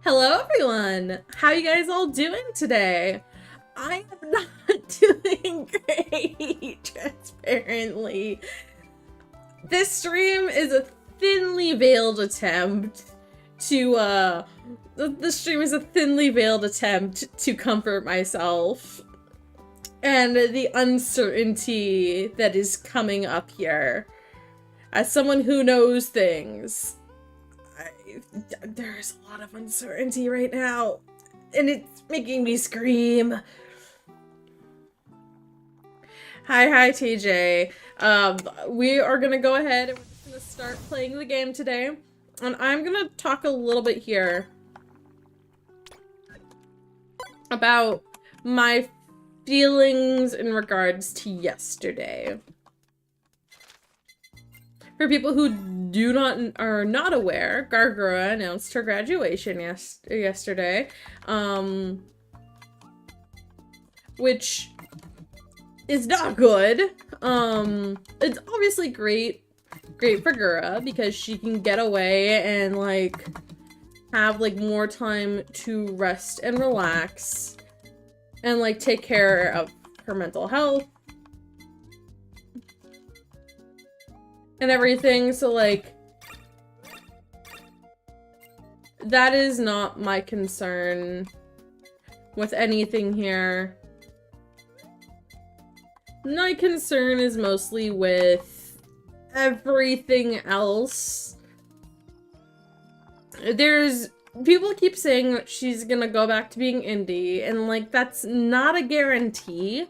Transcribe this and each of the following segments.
Hello everyone! How you guys all doing today? I am not doing great, transparently. This stream is a thinly veiled attempt to, comfort myself and the uncertainty that is coming up here. As someone who knows things, there's a lot of uncertainty right now, and it's making me scream. Hi TJ. We are gonna go ahead and we're just gonna start playing the game today, and I'm gonna talk a little bit here about my feelings in regards to yesterday. For people who are not aware, Gargura announced her graduation yesterday, which is not good. It's obviously great for Gura because she can get away and like have like more time to rest and relax and like take care of her mental health and everything. So like, that is not my concern with anything here. My concern is mostly with everything else. People keep saying that she's gonna go back to being indie, and like, that's not a guarantee,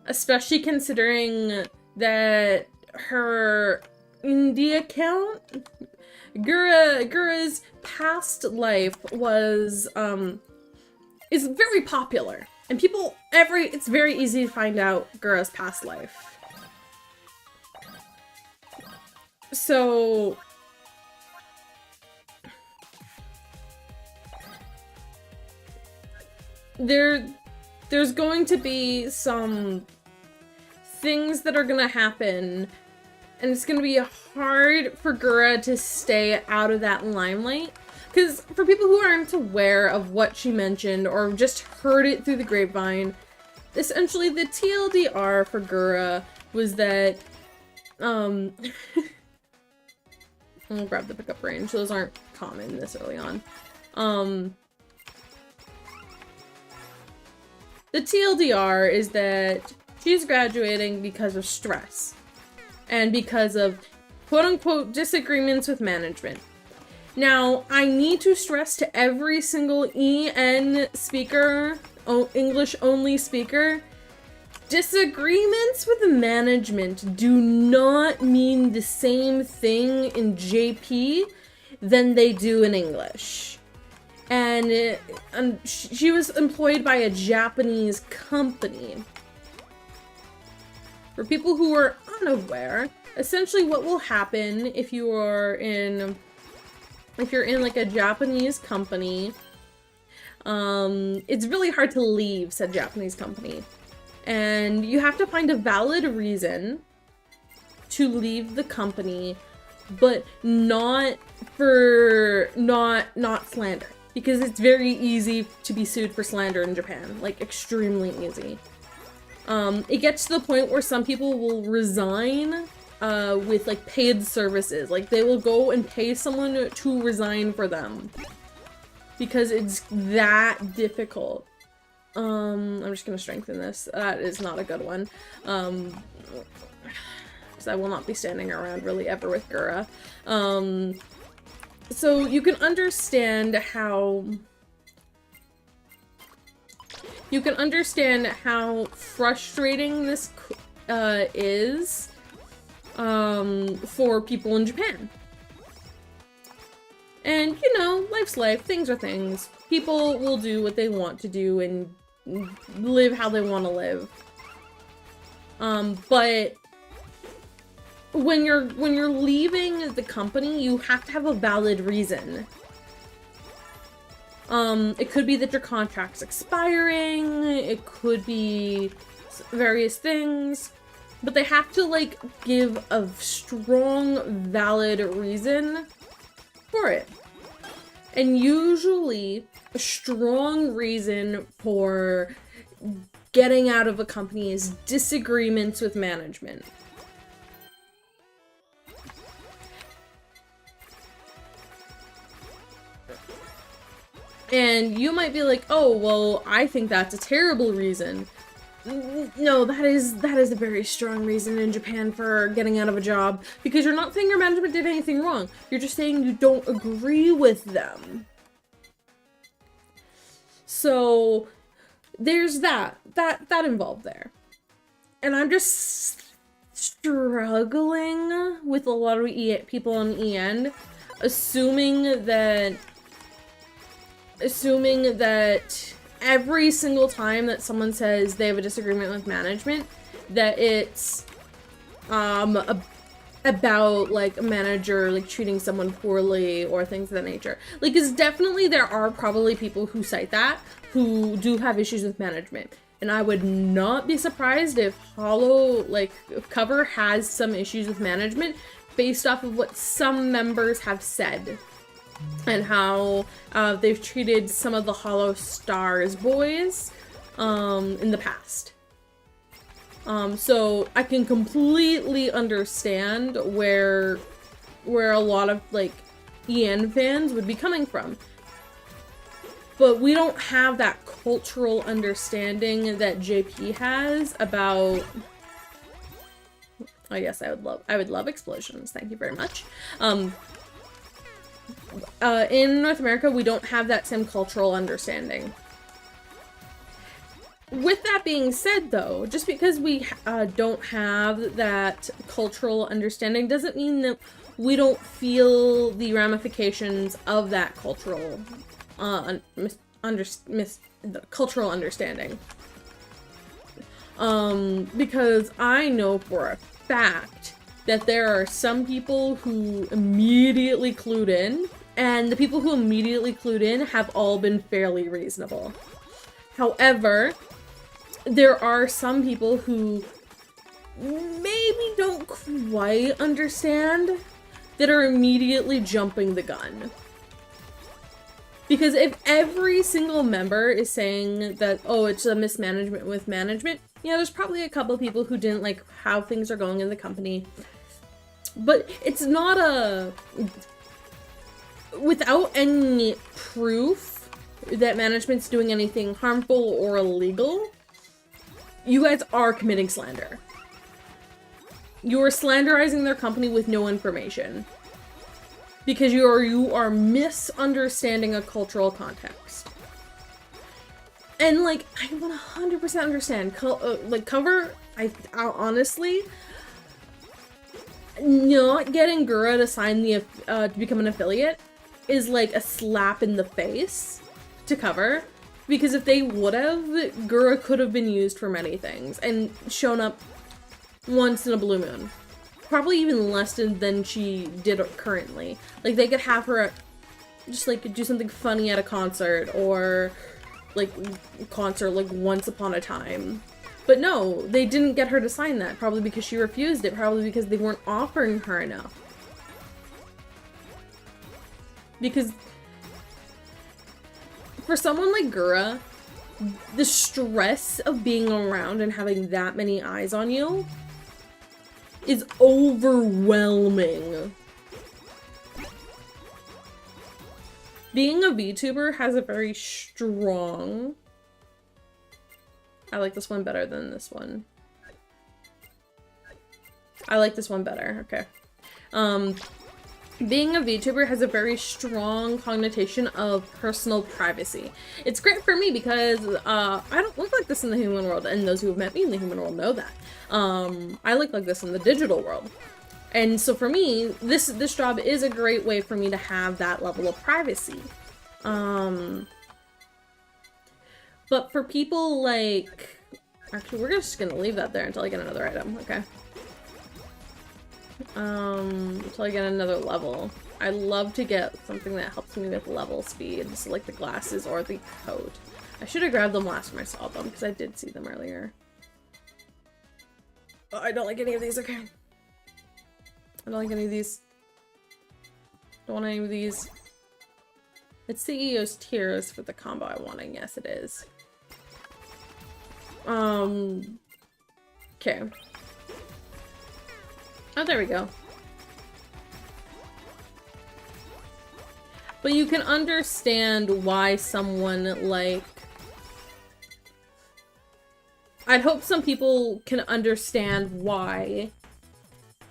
especially considering that her indie account, Gura's past life was, is very popular. And it's very easy to find out Gura's past life. So, there's going to be some things that are gonna happen, and it's gonna be hard for Gura to stay out of that limelight. Because for people who aren't aware of what she mentioned or just heard it through the grapevine, essentially the TLDR for Gura was that, I'll grab the pickup range, those aren't common this early on. The TLDR is that she's graduating because of stress and because of quote-unquote disagreements with management. Now, I need to stress to every single EN speaker, English-only speaker, disagreements with management do not mean the same thing in JP than they do in English. And she was employed by a Japanese company. For people who are unaware, essentially what will happen if you're in like a Japanese company, it's really hard to leave said Japanese company. And you have to find a valid reason to leave the company, but not for not slander. Because it's very easy to be sued for slander in Japan, like extremely easy. It gets to the point where some people will resign with like paid services. Like they will go and pay someone to resign for them because it's that difficult. I'm just gonna strengthen this. That is not a good one. Because I will not be standing around really ever with Gura. So you can understand how frustrating this is for people in Japan. And, you know, life's life, things are things. People will do what they want to do and live how they want to live. But when you're leaving the company, you have to have a valid reason. It could be that your contract's expiring, it could be various things, but they have to, like, give a strong, valid reason for it. And usually a strong reason for getting out of a company is disagreements with management. And you might be like, oh, well, I think that's a terrible reason. No, that is a very strong reason in Japan for getting out of a job, because you're not saying your management did anything wrong. You're just saying you don't agree with them. So there's that involved there. And I'm just struggling with a lot of people on EN, assuming that every single time that someone says they have a disagreement with management, that it's about like a manager like treating someone poorly or things of that nature. Like, because definitely there are probably people who cite that who do have issues with management, and I would not be surprised if Cover has some issues with management based off of what some members have said. And how they've treated some of the Hollow Stars boys in the past. So I can completely understand where a lot of like EN fans would be coming from. But we don't have that cultural understanding that JP has about. Oh yes, I would love explosions. Thank you very much. In North America, we don't have that same cultural understanding. With that being said, though, just because we don't have that cultural understanding doesn't mean that we don't feel the ramifications of that cultural cultural understanding. Because I know for a fact that there are some people who immediately clued in, and the people who immediately clued in have all been fairly reasonable. However, there are some people who maybe don't quite understand that are immediately jumping the gun. Because if every single member is saying that, oh, it's a mismanagement with management, yeah, there's probably a couple of people who didn't like how things are going in the company. But it's not without any proof that management's doing anything harmful or illegal, you guys are committing slander. You are slanderizing their company with no information. Because you are misunderstanding a cultural context. And like, I 100% understand. Cover, I honestly, not getting Gura to sign to become an affiliate is like a slap in the face to Cover, because if they would have, Gura could have been used for many things and shown up once in a blue moon, probably even less than she did currently. Like, they could have her just like do something funny at a concert, or like Once Upon a Time. But no, they didn't get her to sign that, probably because she refused it, probably because they weren't offering her enough. Because for someone like Gura, the stress of being around and having that many eyes on you is overwhelming. Being a VTuber has a very strong... I like this one better than this one. I like this one better, okay. Being a VTuber has a very strong connotation of personal privacy. It's great for me because I don't look like this in the human world, and those who have met me in the human world know that. I look like this in the digital world. And so for me, this job is a great way for me to have that level of privacy. But for people like... Actually, we're just gonna leave that there until I get another item, okay. Until I get another level. I love to get something that helps me with level speed, so like the glasses or the coat. I should have grabbed them last time I saw them, because I did see them earlier. Oh, I don't like any of these, okay. I don't like any of these. Don't want any of these. It's CEO's tiers for the combo I wanted. Yes, it is. Okay. Oh, there we go. But you can understand why someone like... I'd hope some people can understand why.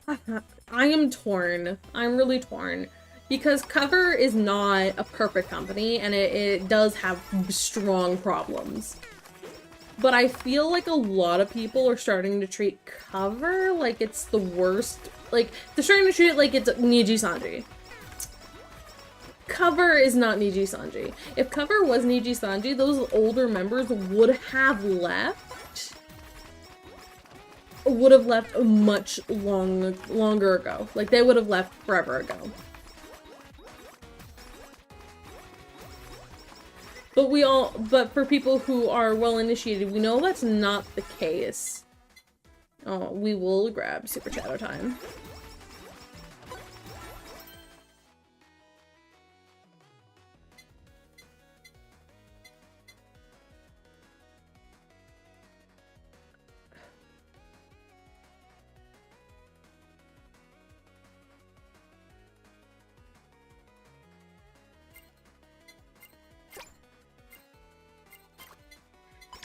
I am torn. I'm really torn. Because Cover is not a perfect company, and it does have strong problems. But I feel like a lot of people are starting to treat Cover like it's the worst. Like, they're starting to treat it like it's Niji Sanji. Cover is not Niji Sanji. If Cover was Niji Sanji, those older members would have left much longer ago. Like, they would have left forever ago. But for people who are well initiated, we know that's not the case. Oh, we will grab Super Shadow Time.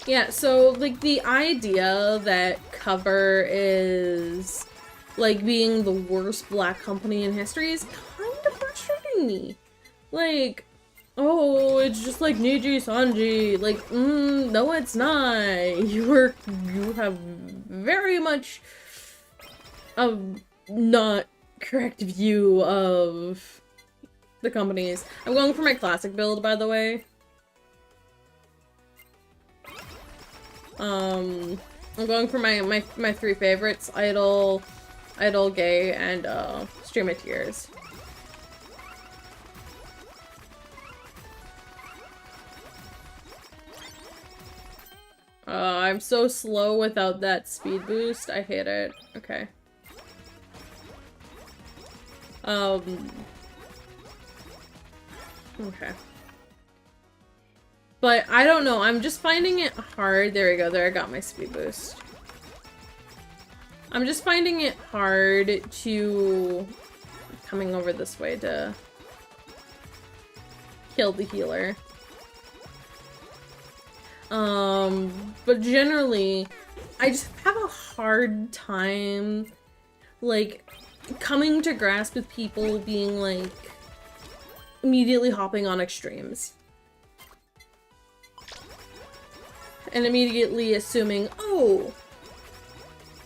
Yeah, so, like, the idea that Cover is, like, being the worst black company in history is kind of frustrating me. Like, oh, it's just like Niji Sanji. Like, no, it's not. You have very much a not correct view of the companies. I'm going for my classic build, by the way. I'm going for my three favorites: Idol, Gay, and Stream of Tears. I'm so slow without that speed boost. I hate it. Okay. Okay. But I don't know, I'm just finding it hard. There we go, there I got my speed boost. I'm just finding it hard to... coming over this way to kill the healer. But generally, I just have a hard time, like, coming to grasp with people being, like, immediately hopping on extremes. And immediately assuming, oh,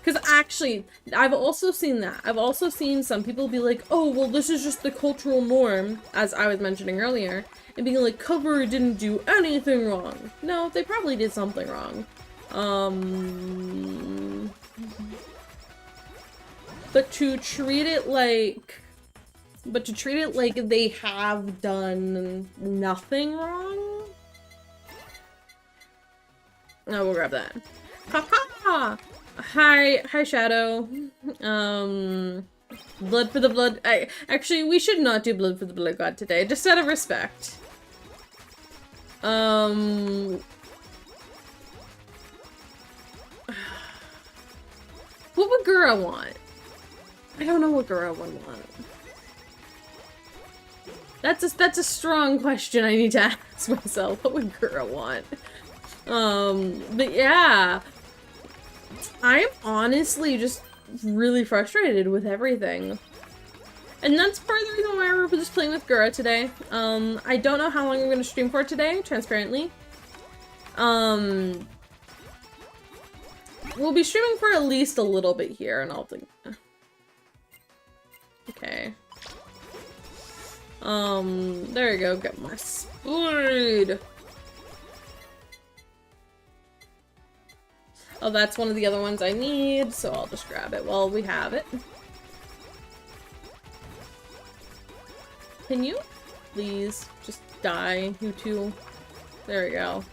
because actually, I've also seen that. I've also seen some people be like, oh, well, this is just the cultural norm, as I was mentioning earlier, and being like, Cover didn't do anything wrong. No, they probably did something wrong. But to treat it like they have done nothing wrong? Oh, we'll grab that. Haha! Hi, Shadow. Blood for the Blood. Actually, we should not do Blood for the Blood God today, just out of respect. What would Gura want? I don't know what Gura would want. That's a strong question I need to ask myself. What would Gura want? But yeah, I'm honestly just really frustrated with everything. And that's part of the reason why we're just playing with Gura today. I don't know how long I'm going to stream for today, transparently. We'll be streaming for at least a little bit here, and I'll think... Okay. There you go, get my speed! Oh, that's one of the other ones I need, so I'll just grab it while we have it. Can you please just die, you two? There we go.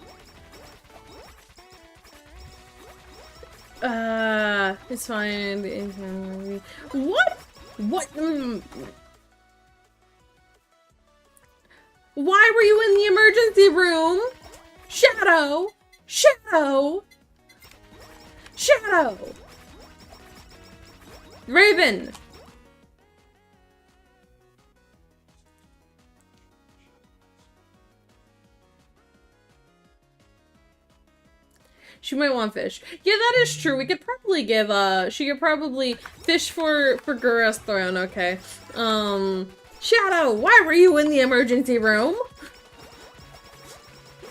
It's fine. What? What? Why were you in the emergency room? Shadow! Shadow! Shadow! Raven! She might want fish. Yeah, that is true. We could probably give, she could probably fish for Gura's throne, okay. Shadow, why were you in the emergency room?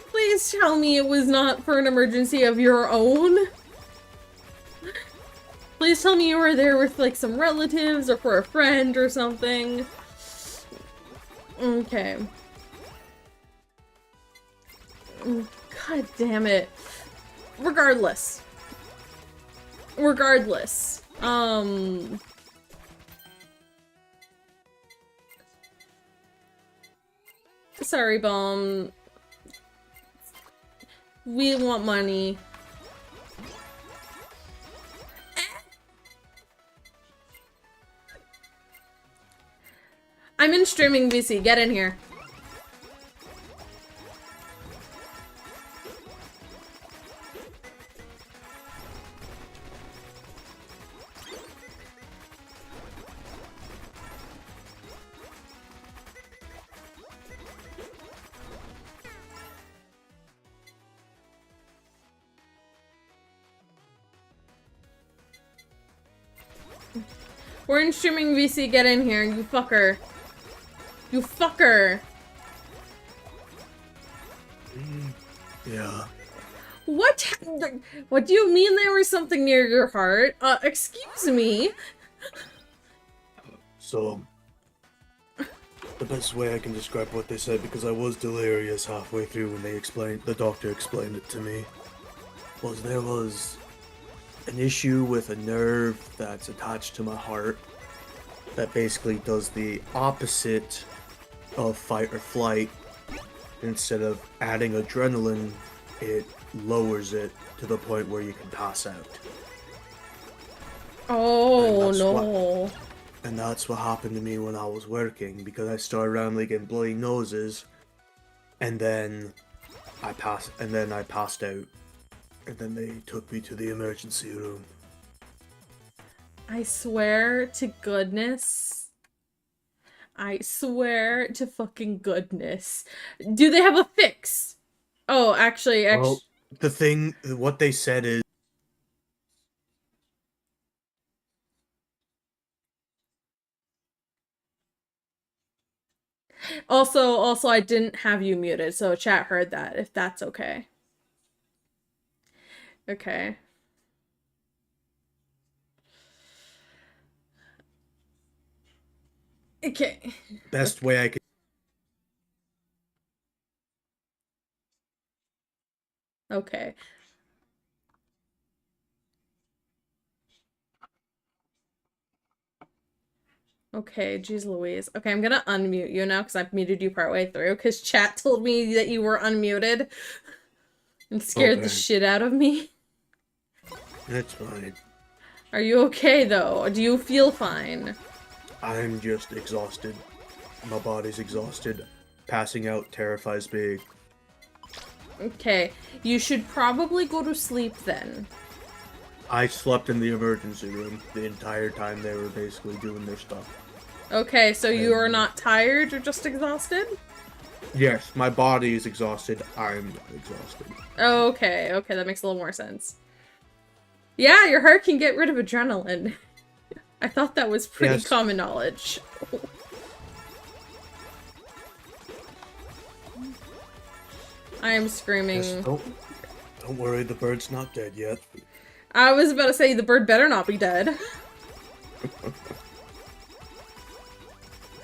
Please tell me it was not for an emergency of your own. Please tell me you were there with, like, some relatives or for a friend or something. Okay. God damn it. Regardless. Sorry, Bomb. We want money. I'm in streaming VC. Get in here. We're in streaming VC, get in here, you fucker. You fucker. Yeah. What? What do you mean there was something near your heart? Excuse me? So, the best way I can describe what they said, because I was delirious halfway through when the doctor explained it to me, was there was an issue with a nerve that's attached to my heart that basically does the opposite of fight or flight. Instead of adding adrenaline, it lowers it to the point where you can pass out. Oh, no. And that's what happened to me when I was working, because I started randomly getting bloody noses, and then I passed out. And then they took me to the emergency room. I swear to goodness. I swear to fucking goodness. Do they have a fix? Oh, actually. Well, what they said is... Also, I didn't have you muted, so chat heard that, if that's okay. Okay. Okay. Best way I could... Okay. Okay, geez Louise. Okay, I'm gonna unmute you now because I've muted you partway through because chat told me that you were unmuted and scared the shit out of me. That's fine. Are you okay though? Do you feel fine? I'm just exhausted. My body's exhausted. Passing out terrifies me. Okay, you should probably go to sleep then. I slept in the emergency room the entire time they were basically doing their stuff. Okay, so you are not tired, you're just exhausted? Yes, my body is exhausted. I'm exhausted. Okay, okay, that makes a little more sense. Yeah, your heart can get rid of adrenaline. I thought that was pretty common knowledge. I am screaming. Yes, don't worry, the bird's not dead yet. I was about to say, the bird better not be dead.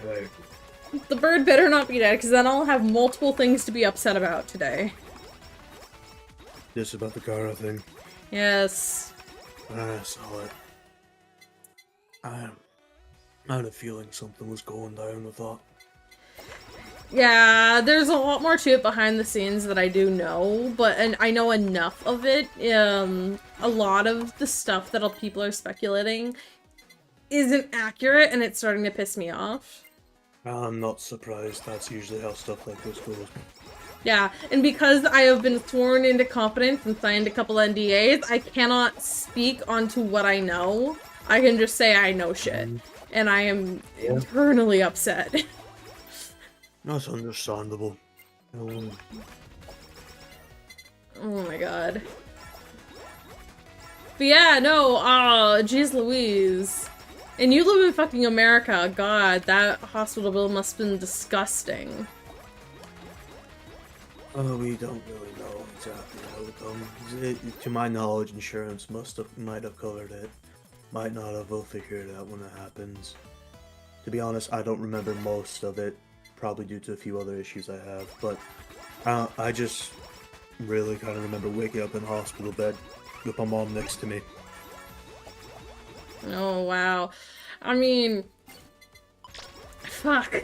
Hey. The bird better not be dead, because then I'll have multiple things to be upset about today. This about the Gara thing? Yes. I saw it. I had a feeling something was going down with that. Yeah, there's a lot more to it behind the scenes that I do know, and I know enough of it. A lot of the stuff that people are speculating isn't accurate, and it's starting to piss me off. I'm not surprised. That's usually how stuff like this goes. Yeah, and because I have been sworn into competence and signed a couple NDAs, I cannot speak onto what I know. I can just say I know shit. And I am eternally upset. That's understandable. Oh my god. But yeah, no, geez Louise. And you live in fucking America, god, that hospital bill must have been disgusting. We don't really know exactly how it comes. To my knowledge, insurance might have covered it. Might not have. We'll figure it out when it happens. To be honest, I don't remember most of it, probably due to a few other issues I have. But I just really kind of remember waking up in a hospital bed with my mom next to me. Oh wow. I mean, fuck.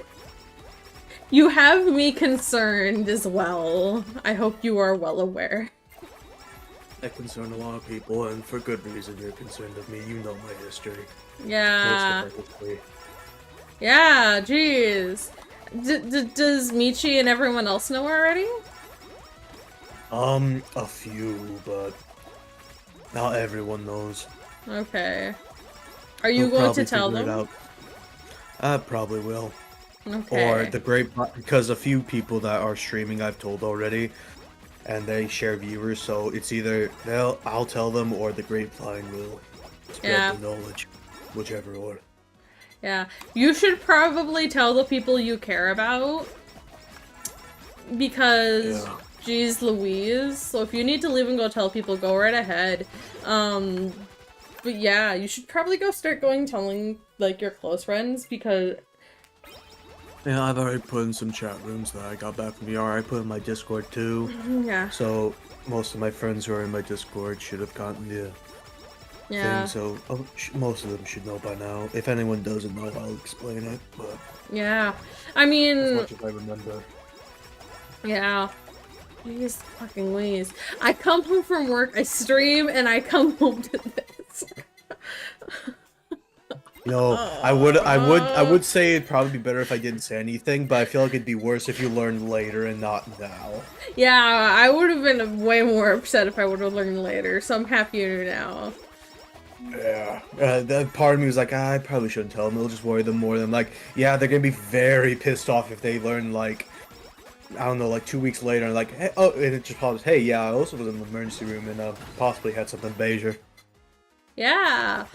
You have me concerned as well. I hope you are well aware. I concern a lot of people, and for good reason you're concerned of me. You know my history. Yeah. Most of my history. Yeah, jeez. Does Michi and everyone else know already? A few, but not everyone knows. Okay. Are you We'll going to probably tell figure it them? out. I probably will. Okay. Or the because a few people that are streaming I've told already, and they share viewers, so it's either I'll tell them or the grapevine will spread the knowledge, whichever or. Yeah. You should probably tell the people you care about. Because, geez Louise. So if you need to leave and go tell people, go right ahead. But yeah, you should probably go start telling, like, your close friends, because... Yeah, I've already put in some chat rooms that I got back from VR. I put in my Discord too. Yeah. So most of my friends who are in my Discord should have gotten the thing. So most of them should know by now. If anyone doesn't know, I'll explain it. But yeah, I mean, as much as I remember. Yeah. Jeez fucking Louise. I come home from work, I stream, and I come home to this. No, I would say it'd probably be better if I didn't say anything, but I feel like it'd be worse if you learned later and not now. Yeah, I would have been way more upset if I would have learned later, so I'm happier now. Yeah, that part of me was like, I probably shouldn't tell them, it'll just worry them more than, like, yeah, they're gonna be very pissed off if they learn, like, I don't know, like 2 weeks later, and like, hey, oh, and it just pops, hey, yeah, I also was in the emergency room and possibly had something Bezier. Yeah,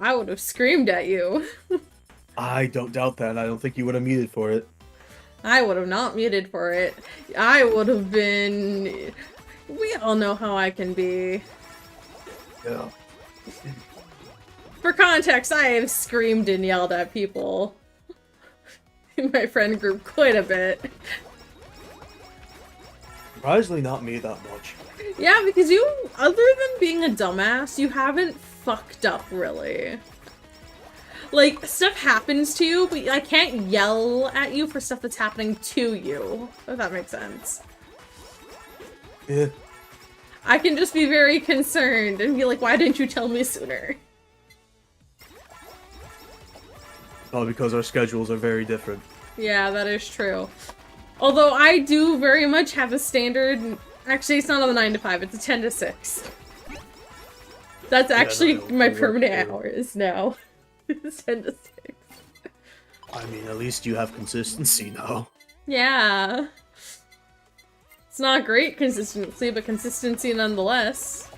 I would have screamed at you. I don't doubt that. I don't think you would have muted for it. I would have not muted for it. I would have been... We all know how I can be. Yeah. For context, I have screamed and yelled at people in my friend group quite a bit. Surprisingly not me that much. Yeah, because you, other than being a dumbass, you haven't fucked up, really. Like, stuff happens to you, but I can't yell at you for stuff that's happening to you, if that makes sense. Yeah. I can just be very concerned and be like, why didn't you tell me sooner? Oh, because our schedules are very different. Yeah, that is true. Although I do very much have a standard... Actually, it's not a 9 to 5, it's a 10 to 6. That's actually my permanent hours now. It's 10 to 6. I mean, at least you have consistency now. Yeah. It's not great consistency, but consistency nonetheless.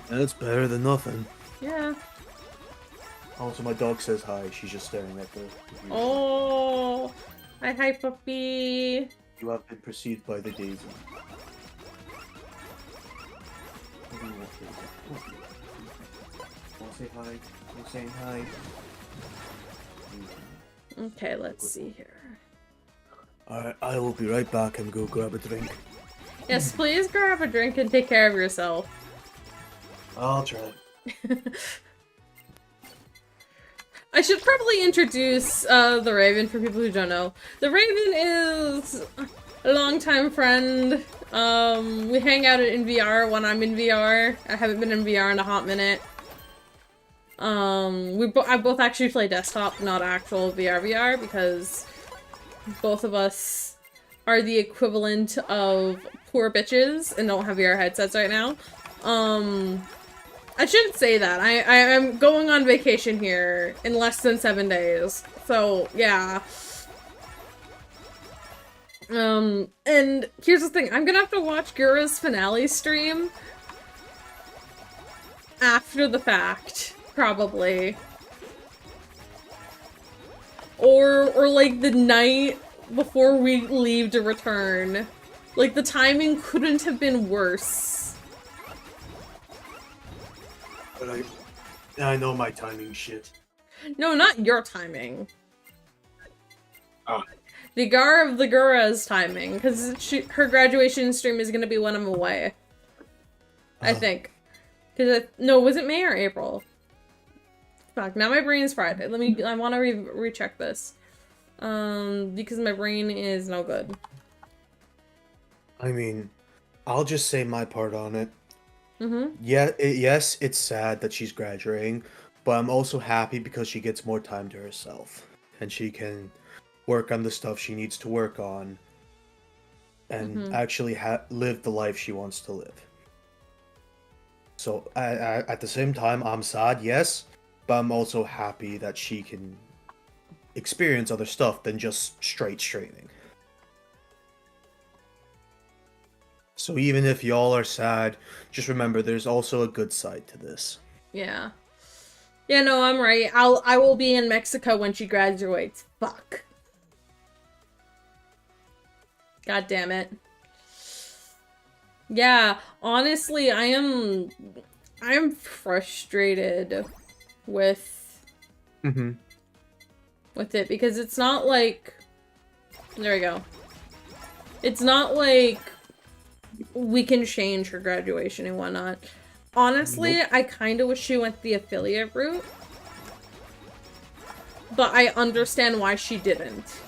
That's better than nothing. Yeah. Also, my dog says hi. She's just staring at the computer. Oh, hi, puppy. You have been perceived by the daisy. Want to say hi? You're saying hi? Okay, let's see here. Alright, I will be right back and go grab a drink. Yes, please grab a drink and take care of yourself. I'll try. I should probably introduce the Raven for people who don't know. The Raven is a longtime friend. We hang out in VR when I'm in VR. I haven't been in VR in a hot minute. I both actually play desktop, not actual VR because both of us are the equivalent of poor bitches and don't have VR headsets right now. I shouldn't say that. I'm going on vacation here in less than 7 days. So, yeah. And here's the thing. I'm gonna have to watch Gura's Finaly stream after the fact, probably. Or like the night before we leave to return. Like, the timing couldn't have been worse. But I know my timing shit. No, not your timing. Ah. The Gar of the Gura's timing, because her graduation stream is gonna be when I'm away. I think. No, was it May or April? Fuck, now my brain's fried. I want to recheck this. Because my brain is no good. I mean, I'll just say my part on it. Mm-hmm. Yeah, yes, it's sad that she's graduating, but I'm also happy because she gets more time to herself. And she can work on the stuff she needs to work on. And actually live the life she wants to live. So, at the same time, I'm sad, yes, but I'm also happy that she can experience other stuff than just straight streaming. So even if y'all are sad, just remember there's also a good side to this. Yeah. Yeah, no, I'm right. I will be in Mexico when she graduates. Fuck. God damn it. Yeah, honestly, I am frustrated with with it because it's not like, there we go. It's not like we can change her graduation and whatnot. Honestly, nope. I kind of wish she went the affiliate route, but I understand why she didn't.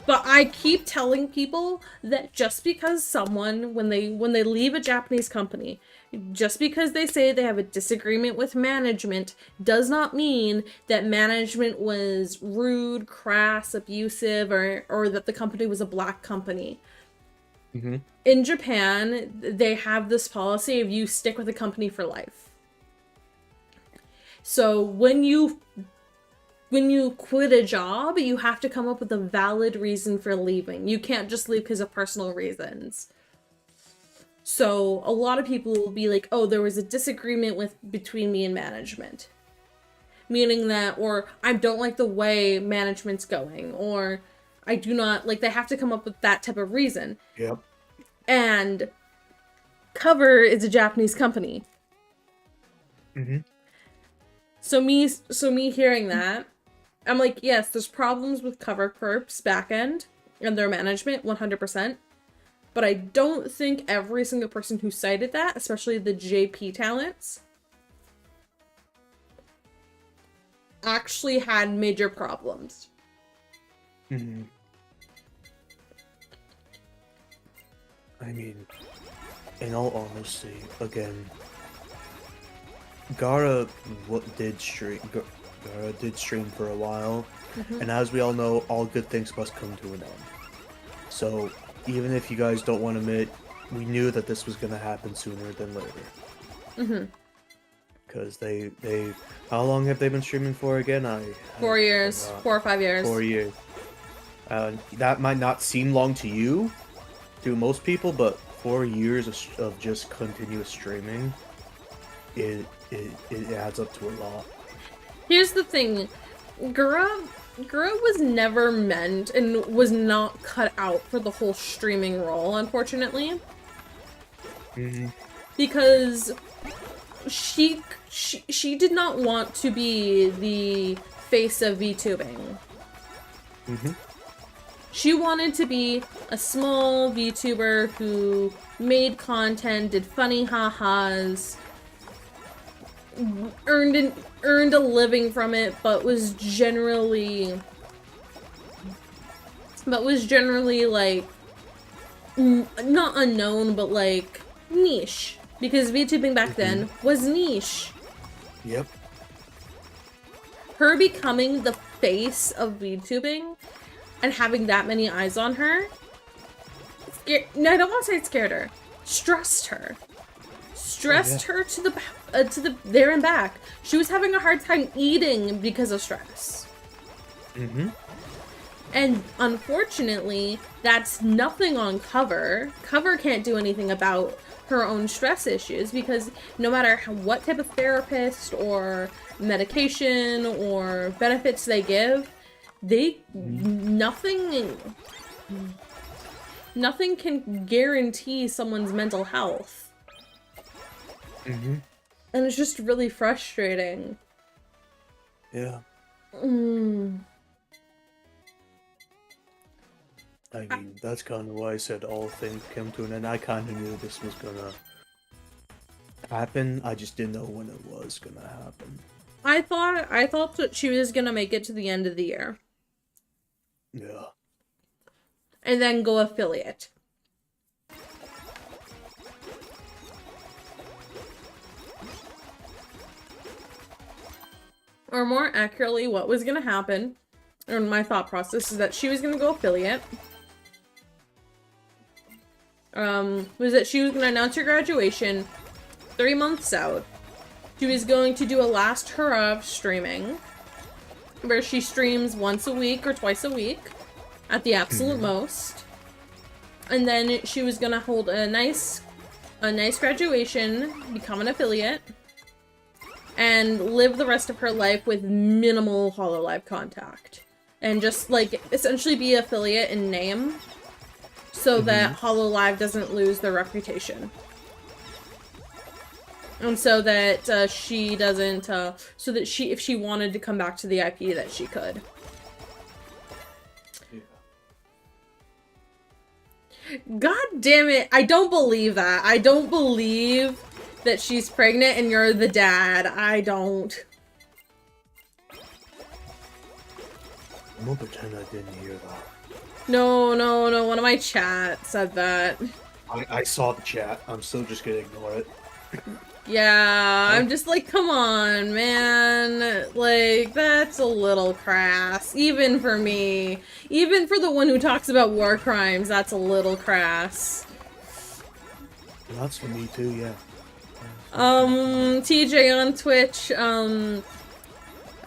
But I keep telling people that just because someone, when they leave a Japanese company, just because they say they have a disagreement with management, does not mean that management was rude, crass, abusive, or that the company was a black company. In Japan, they have this policy of you stick with a company for life. So when you quit a job, you have to come up with a valid reason for leaving. You can't just leave because of personal reasons. So a lot of people will be like, oh, there was a disagreement between me and management. Meaning that, or I don't like the way management's going, or I do not, like, they have to come up with that type of reason. Yep. And Cover is a Japanese company. So me hearing that, I'm like, yes, there's problems with Cover Corp's backend and their management, 100%. But I don't think every single person who cited that, especially the JP talents, actually had major problems. I mean, in all honesty, again, Gara did stream for a while, and as we all know, all good things must come to an end. So, even if you guys don't want to admit, we knew that this was going to happen sooner than later. Because they how long have they been streaming for again? 4 years, 4 or 5 years. 4 years. That might not seem long to you, to most people, but 4 years of just continuous streaming, it adds up to a lot. Here's the thing, Gura was never meant and was not cut out for the whole streaming role, unfortunately. Because she did not want to be the face of VTubing. She wanted to be a small VTuber who made content, did funny ha-has, earned a living from it, but was generally like not unknown, but like niche, because VTubing back then was niche. Yep. Her becoming the face of VTubing and having that many eyes on her, no, I don't want to say it scared her. Stressed her. Stressed her to the there and back. She was having a hard time eating because of stress. Mm-hmm. And unfortunately, that's nothing on Cover. Cover can't do anything about her own stress issues because no matter what type of therapist or medication or benefits they give, nothing can guarantee someone's mental health. Mm-hmm. And it's just really frustrating. Yeah. I mean, that's kind of why I said all things came to an end. I kind of knew this was gonna happen. I just didn't know when it was gonna happen. I thought that she was gonna make it to the end of the year. Yeah. And then go affiliate. Or more accurately, what was gonna happen, or my thought process is that she was gonna go affiliate. Was that she was gonna announce her graduation 3 months out. She was going to do a last hurrah of streaming, where she streams once a week or twice a week, at the absolute most. And then she was gonna hold a nice graduation, become an affiliate, and live the rest of her life with minimal Hololive contact. And just, like, essentially be affiliate in name, so that Hololive doesn't lose their reputation. And so that she doesn't, so that she, if she wanted to come back to the IP, that she could. God damn it, I don't believe that. I don't believe that she's pregnant and you're the dad. I don't. I'm gonna pretend I didn't hear that. No, one of my chat said that. I saw the chat. I'm still just gonna ignore it. Yeah, I'm just like, come on, man. Like, that's a little crass. Even for me. Even for the one who talks about war crimes, that's a little crass. That's for me too, yeah. TJ on Twitch,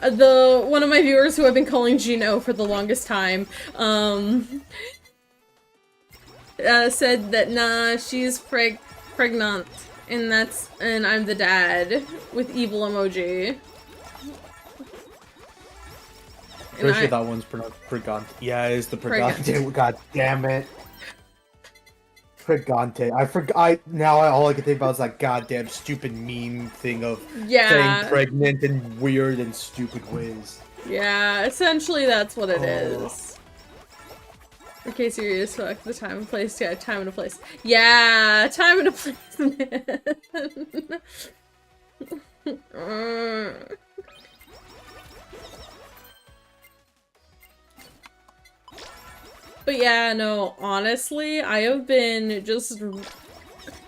one of my viewers who I've been calling Gino for the longest time, said that, nah, she's pregnant. And I'm the dad with evil emoji. Pretty sure that one's pregante. Yeah, it is the pregante. God damn it. Pregante. All I can think about is that goddamn stupid meme thing of saying pregnant in weird and stupid ways. Yeah, essentially that's what it is. Okay, serious fuck. The time and place. Yeah, time and a place. Yeah, time and a place. But yeah, no, honestly, I have been just...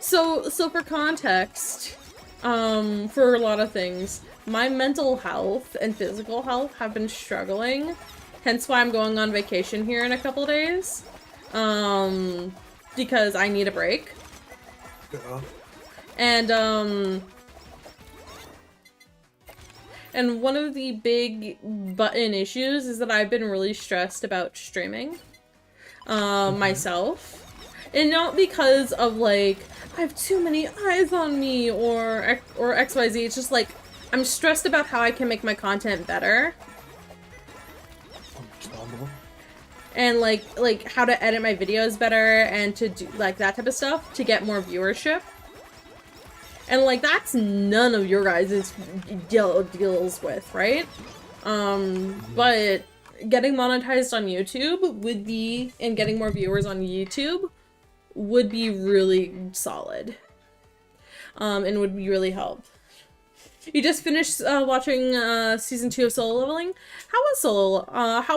So for context, for a lot of things, my mental health and physical health have been struggling. Hence why I'm going on vacation here in a couple days. Because I need a break. Yeah. And one of the big button issues is that I've been really stressed about streaming. Myself. And not because of, like, I have too many eyes on me or XYZ. It's just, like, I'm stressed about how I can make my content better. And like how to edit my videos better and to do like that type of stuff to get more viewership. And like that's none of your guys' deals with, right? But getting monetized on YouTube would be, and getting more viewers on YouTube would be really solid. And would be really help. You just finished watching season 2 of Solo Leveling. How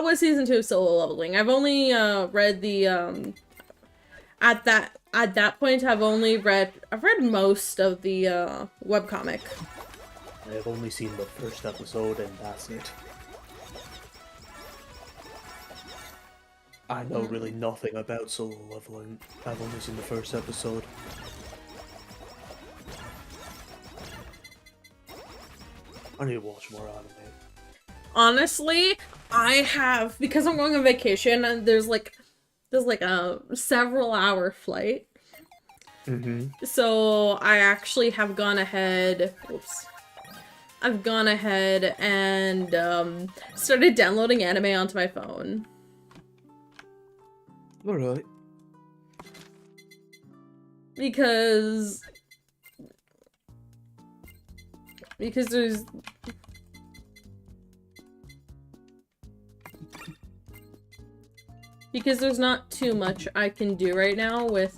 was season 2 of Solo Leveling? I've only read the at that point I've read most of the webcomic. I've only seen the first episode and that's it. I know really nothing about solo leveling. I've only seen the first episode. I need to watch more anime. Honestly, I have, because I'm going on vacation and there's like a several hour flight. So I actually have gone ahead, I've gone ahead and started downloading anime onto my phone. Alright. Because there's not too much I can do right now with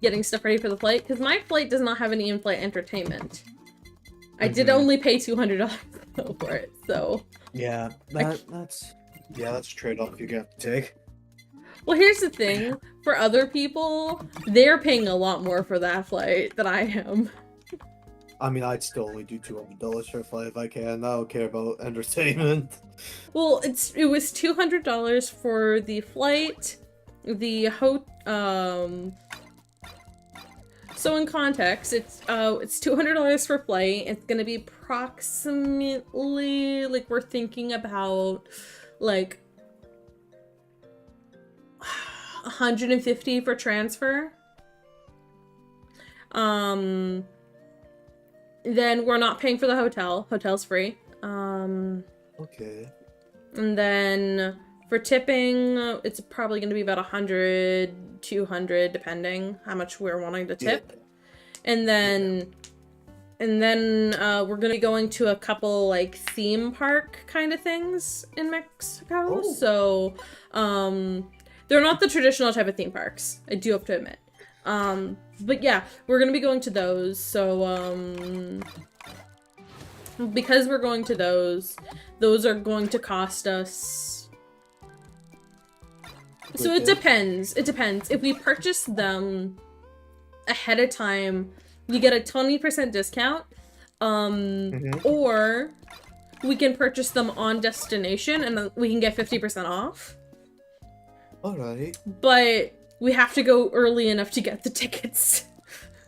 getting stuff ready for the flight, because my flight does not have any in-flight entertainment. I did only pay $200 for it, so... Yeah, that's a trade-off you're gonna have to take. Well, here's the thing. For other people, they're paying a lot more for that flight than I am. I mean, I'd still only do $200 for a flight if I can. I don't care about entertainment. Well, it was $200 for the flight, so in context, it's $200 for flight. It's gonna be approximately, like, we're thinking about, like, $150 for transfer. Then we're not paying for the hotel. Hotel's free. Okay. And then for tipping, it's probably going to be about 100, 200, depending how much we're wanting to tip. Yeah. And then we're going to be going to a couple, like, theme park kind of things in Mexico. Oh. So, they're not the traditional type of theme parks, I do have to admit. But yeah, we're gonna be going to those, so, because we're going to those are going to cost us... So it depends. If we purchase them ahead of time, you get a 20% discount, or we can purchase them on destination and we can get 50% off. Alright. But we have to go early enough to get the tickets.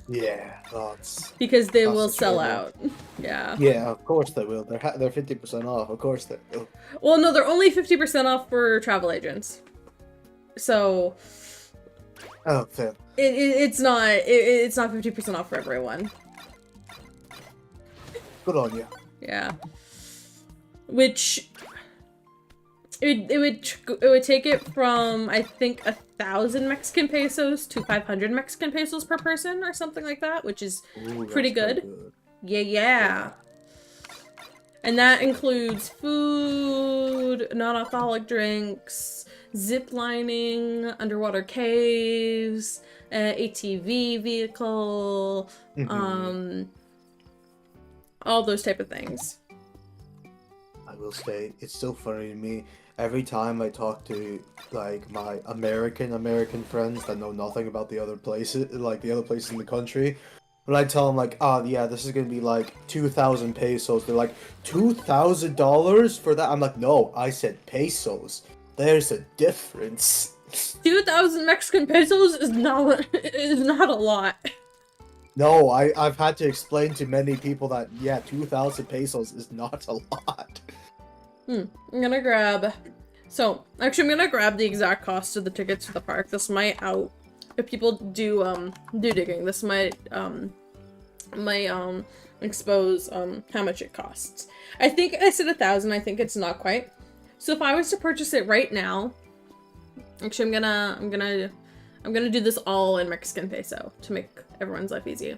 Yeah, that's... Because they will sell out. Yeah. Yeah, of course they will. They're 50% off. Of course they will. Well, no, they're only 50% off for travel agents. So... Oh, fair. It's not 50% off for everyone. Good on you. Yeah. Which... It would take it from, I think, 1,000 Mexican pesos to 500 Mexican pesos per person or something like that, which is pretty good. Yeah. And that includes food, non-alcoholic drinks, zip lining, underwater caves, ATV vehicle, all those type of things. I will say, it's still funny to me. Every time I talk to, like, my American friends that know nothing about the other places, like, the other places in the country, when I tell them, like, oh, yeah, this is gonna be, like, 2,000 pesos, they're like, $2,000 for that? I'm like, no, I said pesos. There's a difference. 2,000 Mexican pesos is not a lot. No, I've had to explain to many people that, yeah, 2,000 pesos is not a lot. I'm gonna grab... So, actually, I'm gonna grab the exact cost of the tickets to the park. This might if people do digging, this might expose, how much it costs. I think I said 1,000, I think it's not quite. So if I was to purchase it right now... Actually, I'm gonna do this all in Mexican peso to make everyone's life easy.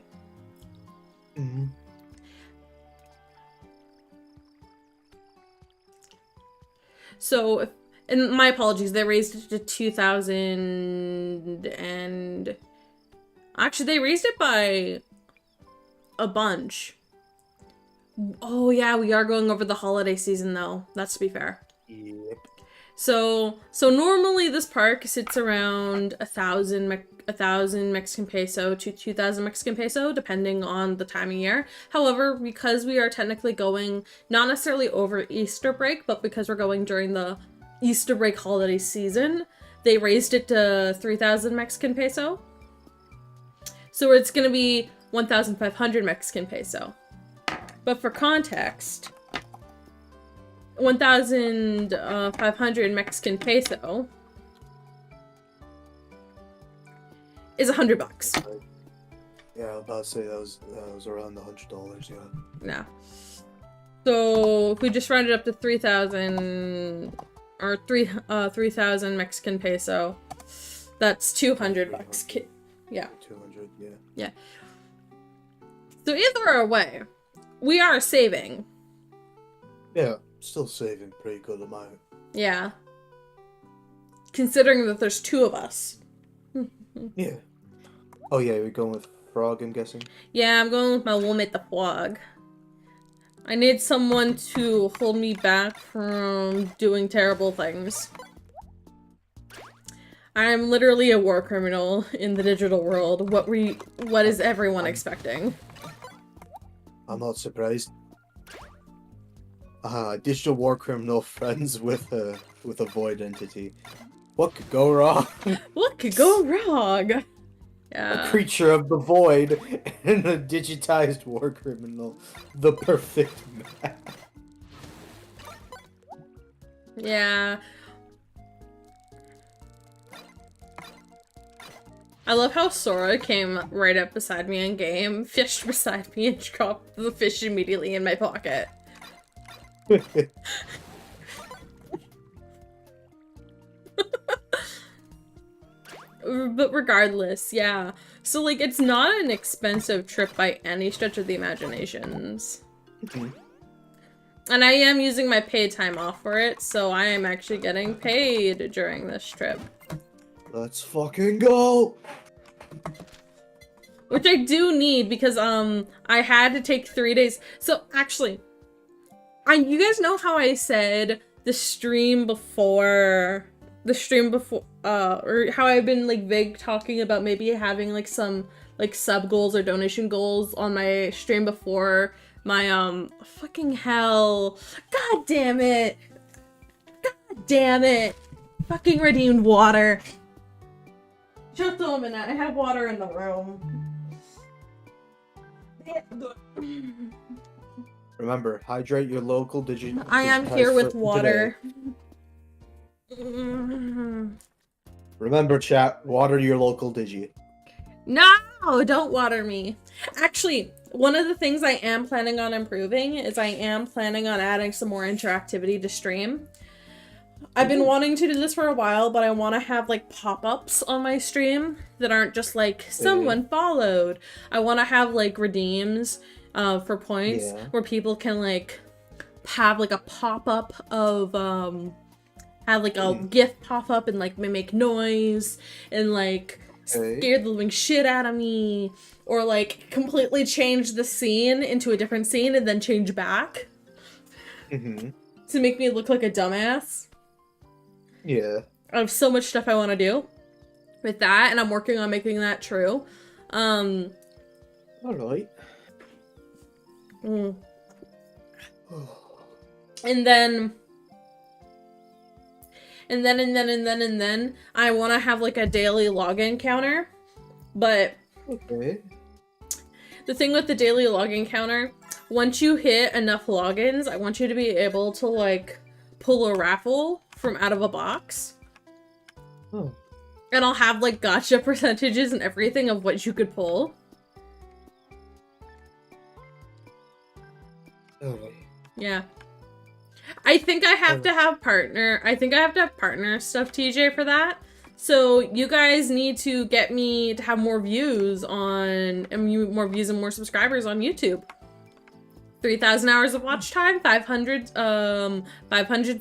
So, and my apologies, they raised it to 2,000 and... Actually, they raised it by a bunch. Oh yeah, we are going over the holiday season though. That's to be fair. Yep. So normally this park sits around 1,000 Mexican peso to 2,000 Mexican peso, depending on the time of year. However, because we are technically going, not necessarily over Easter break, but because we're going during the Easter break holiday season, they raised it to 3,000 Mexican peso. So it's gonna be 1,500 Mexican peso. But for context, 1,500 Mexican peso is $100. Yeah, I was about to say that was around the $100. Yeah. Yeah. So if we just round it up to 3,000 or 3,000 Mexican peso, that's $200. Yeah. 200. Yeah. Yeah. So either way, we are saving. Yeah, still saving pretty good amount. Yeah. Considering that there's 2 of us. Yeah. Oh yeah, we're going with Frog, I'm guessing? Yeah, I'm going with my Womit the Frog. I need someone to hold me back from doing terrible things. I'm literally a war criminal in the digital world. What is everyone expecting? I'm not surprised. Digital war criminal friends with a void entity. What could go wrong? What could go wrong? Yeah. A creature of the void and a digitized war criminal. The perfect match. Yeah. I love how Sora came right up beside me in game, fished beside me, and dropped the fish immediately in my pocket. But regardless, yeah. So, like, it's not an expensive trip by any stretch of the imaginations. And I am using my paid time off for it, so I am actually getting paid during this trip. Let's fucking go! Which I do need because, I had to take 3 days. So, actually, you guys know how I said the stream before, or how I've been, like, vague talking about maybe having, like, some, like, sub goals or donation goals on my stream before my, fucking hell. God damn it! God damn it! Fucking redeemed water. Just a minute, I have water in the room. Remember, hydrate your local I am here with water. Remember, chat, water your local digi. No, don't water me. Actually, one of the things I am planning on improving is I am planning on adding some more interactivity to stream. I've been wanting to do this for a while, but I want to have, like, pop-ups on my stream that aren't just, like, someone followed. I want to have, like, redeems for points where people can, like, have, like, a pop-up of, have, like, a gift pop up and, like, make noise and, like, scare the living shit out of me, or, like, completely change the scene into a different scene and then change back to make me look like a dumbass. Yeah. I have so much stuff I want to do with that, and I'm working on making that true. Alright. And then I want to have, like, a daily login counter, but okay. The thing with the daily login counter, once you hit enough logins, I want you to be able to, like, pull a raffle from out of a box. Oh. And I'll have, like, gotcha percentages and everything of what you could pull. Oh. Yeah. I think I have to have partner stuff, TJ, for that. So you guys need to get me to have more views and more subscribers on YouTube. 3,000 hours of watch time, 500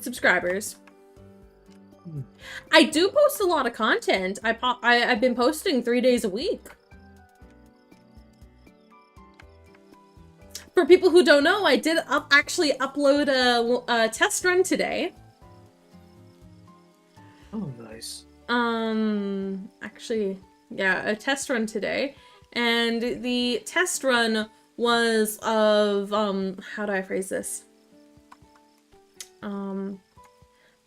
subscribers. I do post a lot of content. I've been posting 3 days a week. For people who don't know, I did actually upload a test run today. Oh, nice. Actually, yeah, a test run today. And the test run was of, how do I phrase this?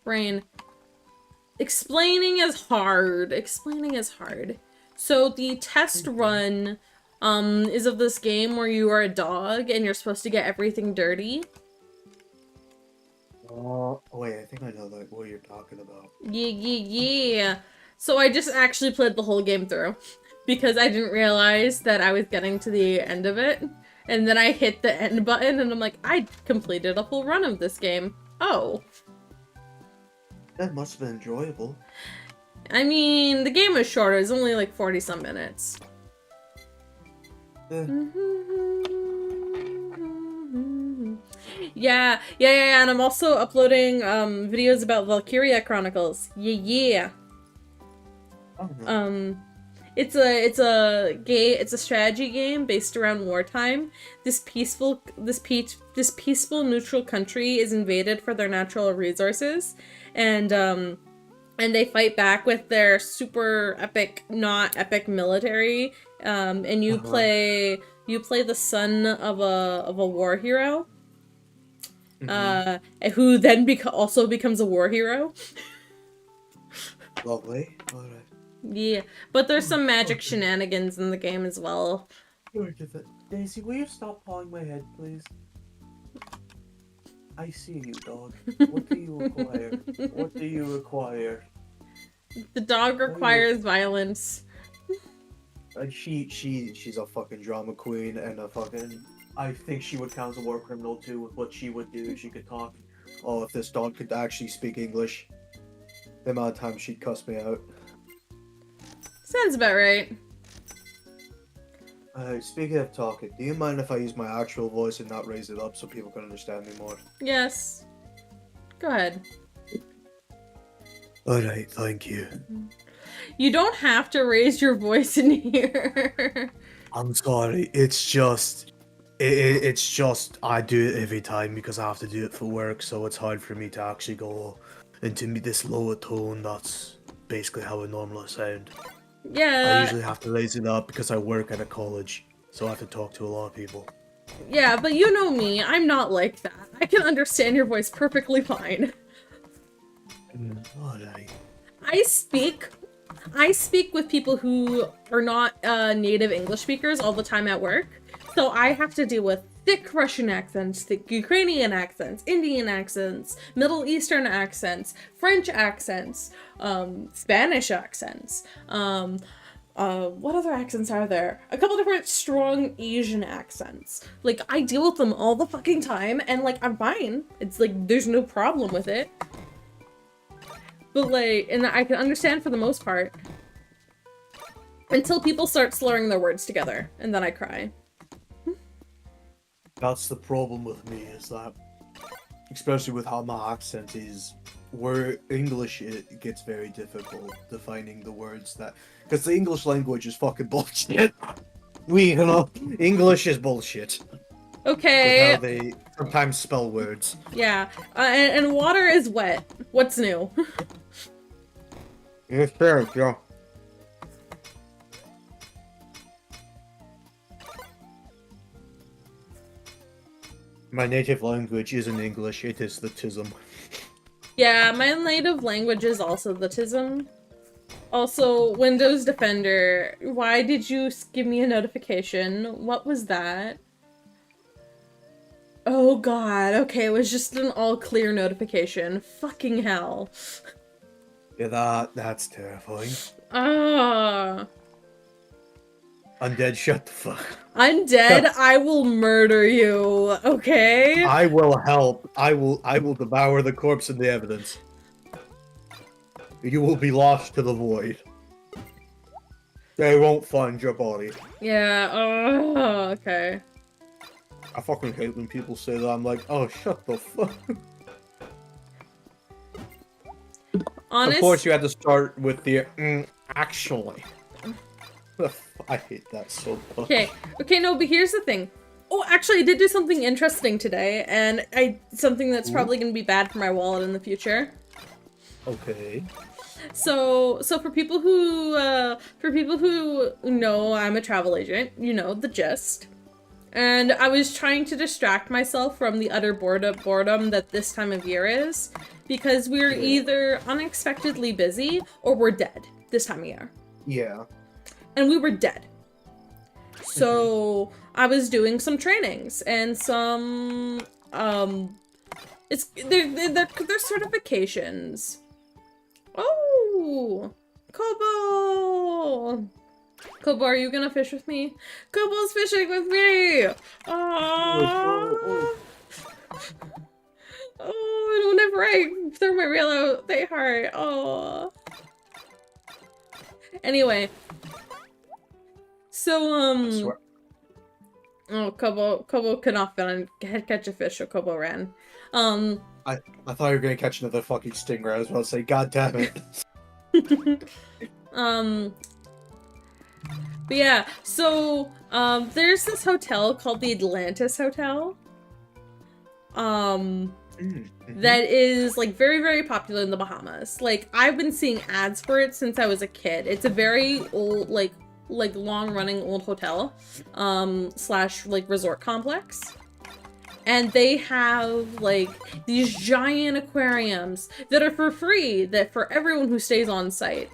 Brain. explaining is hard. Explaining is hard. So the test run is of this game where you are a dog and you're supposed to get everything dirty. Oh, wait, I think I know what you're talking about. Yeah. So I just actually played the whole game through because I didn't realize that I was getting to the end of it. And then I hit the end button and I'm like, I completed a full run of this game. Oh. That must have been enjoyable. I mean, the game was short. It was only like 40 some minutes. Eh. Yeah, and I'm also uploading videos about Valkyria Chronicles. Yeah. Oh, It's a strategy game based around wartime. This peaceful neutral country is invaded for their natural resources, and they fight back with their super epic, not epic military. And you play the son of a war hero, who then also becomes a war hero. Lovely. Alright. Yeah, but there's some magic shenanigans in the game as well. Daisy, will you stop pawing my head, please? I see you, dog. What do you require? What do you require? The dog requires violence. She's a fucking drama queen and a fucking... I think she would count as a war criminal too with what she would do if she could talk. Oh, if this dog could actually speak English. The amount of times she'd cuss me out. Sounds about right. Speaking of talking, do you mind if I use my actual voice and not raise it up so people can understand me more? Yes. Go ahead. Alright, thank you. You don't have to raise your voice in here. I'm sorry, it's just... It's just, I do it every time because I have to do it for work, so it's hard for me to actually go into this lower tone. That's basically how I normally sound. Yeah. I usually have to raise it up because I work at a college, so I have to talk to a lot of people. Yeah, but you know me, I'm not like that. I can understand your voice perfectly fine. Alright. I speak with people who are not native English speakers all the time at work, so I have to deal with thick Russian accents, thick Ukrainian accents, Indian accents, Middle Eastern accents, French accents, Spanish accents, what other accents are there? A couple different strong Asian accents. Like, I deal with them all the fucking time, and like, I'm fine. It's like, there's no problem with it. But like, and I can understand for the most part. Until people start slurring their words together, and then I cry. That's the problem with me, is that, especially with how my accent is, where English it gets very difficult defining the words that, because the English language is fucking bullshit. English is bullshit. Okay. With how they sometimes spell words. Yeah, and water is wet. What's new? Yes, sir, yeah. My native language isn't English, it is the Tism. Yeah, my native language is also the Tism. Also, Windows Defender, why did you give me a notification? What was that? Oh god, okay, it was just an all-clear notification. Fucking hell. Yeah, that's terrifying. Ah. Undead, shut the fuck. Undead, I will murder you, okay? I will help. I will devour the corpse and the evidence. You will be lost to the void. They won't find your body. Yeah, oh, okay. I fucking hate when people say that. I'm like, oh, shut the fuck. Honest? Of course you had to start with the, actually. I hate that so much. Okay, no, but here's the thing. Oh, actually, I did do something interesting today, and something that's probably gonna be bad for my wallet in the future. Okay. So for people who know I'm a travel agent, you know the gist. And I was trying to distract myself from the utter boredom that this time of year is, because we're either unexpectedly busy or we're dead this time of year. Yeah. And we were dead. So I was doing some trainings and some they're certifications. Oh, Kobo! Kobo, are you gonna fish with me? Kobo's fishing with me! Oh, oh, whenever I throw my reel out, they hurt. Oh. Anyway. So, oh, Kobo could not catch a fish, so Kobo ran. I thought you were gonna catch another fucking stingray. I was about to say, God damn it. But yeah, so, there's this hotel called the Atlantis Hotel. That is, like, very, very popular in the Bahamas. Like, I've been seeing ads for it since I was a kid. It's a very old, like long-running old hotel, slash, like, resort complex. And they have, like, these giant aquariums that are for free, that for everyone who stays on site.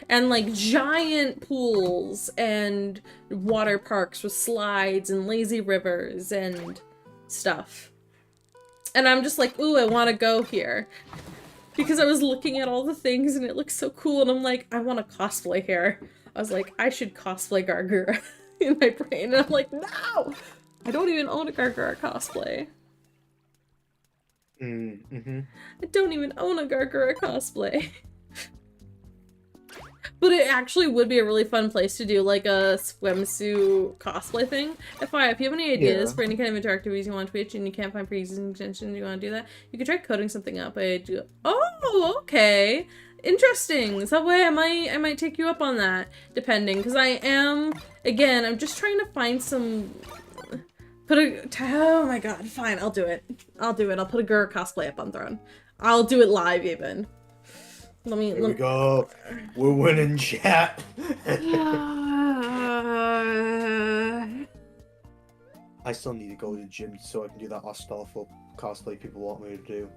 And, like, giant pools and water parks with slides and lazy rivers and stuff. And I'm just like, ooh, I want to go here. Because I was looking at all the things and it looks so cool, and I'm like, I want to cosplay here. I was like, I should cosplay Gargura in my brain, and I'm like, no! I don't even own a Gargura cosplay. I don't even own a Gargura cosplay. But it actually would be a really fun place to do, like, a swimsuit cosplay thing. FYI, if you have any ideas for any kind of interactivities you want on Twitch and you can't find pre-existing extensions you want to do that, you could try coding something up. Oh, okay. Interesting. So that way I might take you up on that, depending. Because I am, again, I'm just trying to find some... Oh my god, fine, I'll do it. I'll do it. I'll put a Gurr cosplay up on Throne. I'll do it live, even. Here we go. We're winning, chat. I still need to go to the gym so I can do that Astolfo cosplay people want me to do.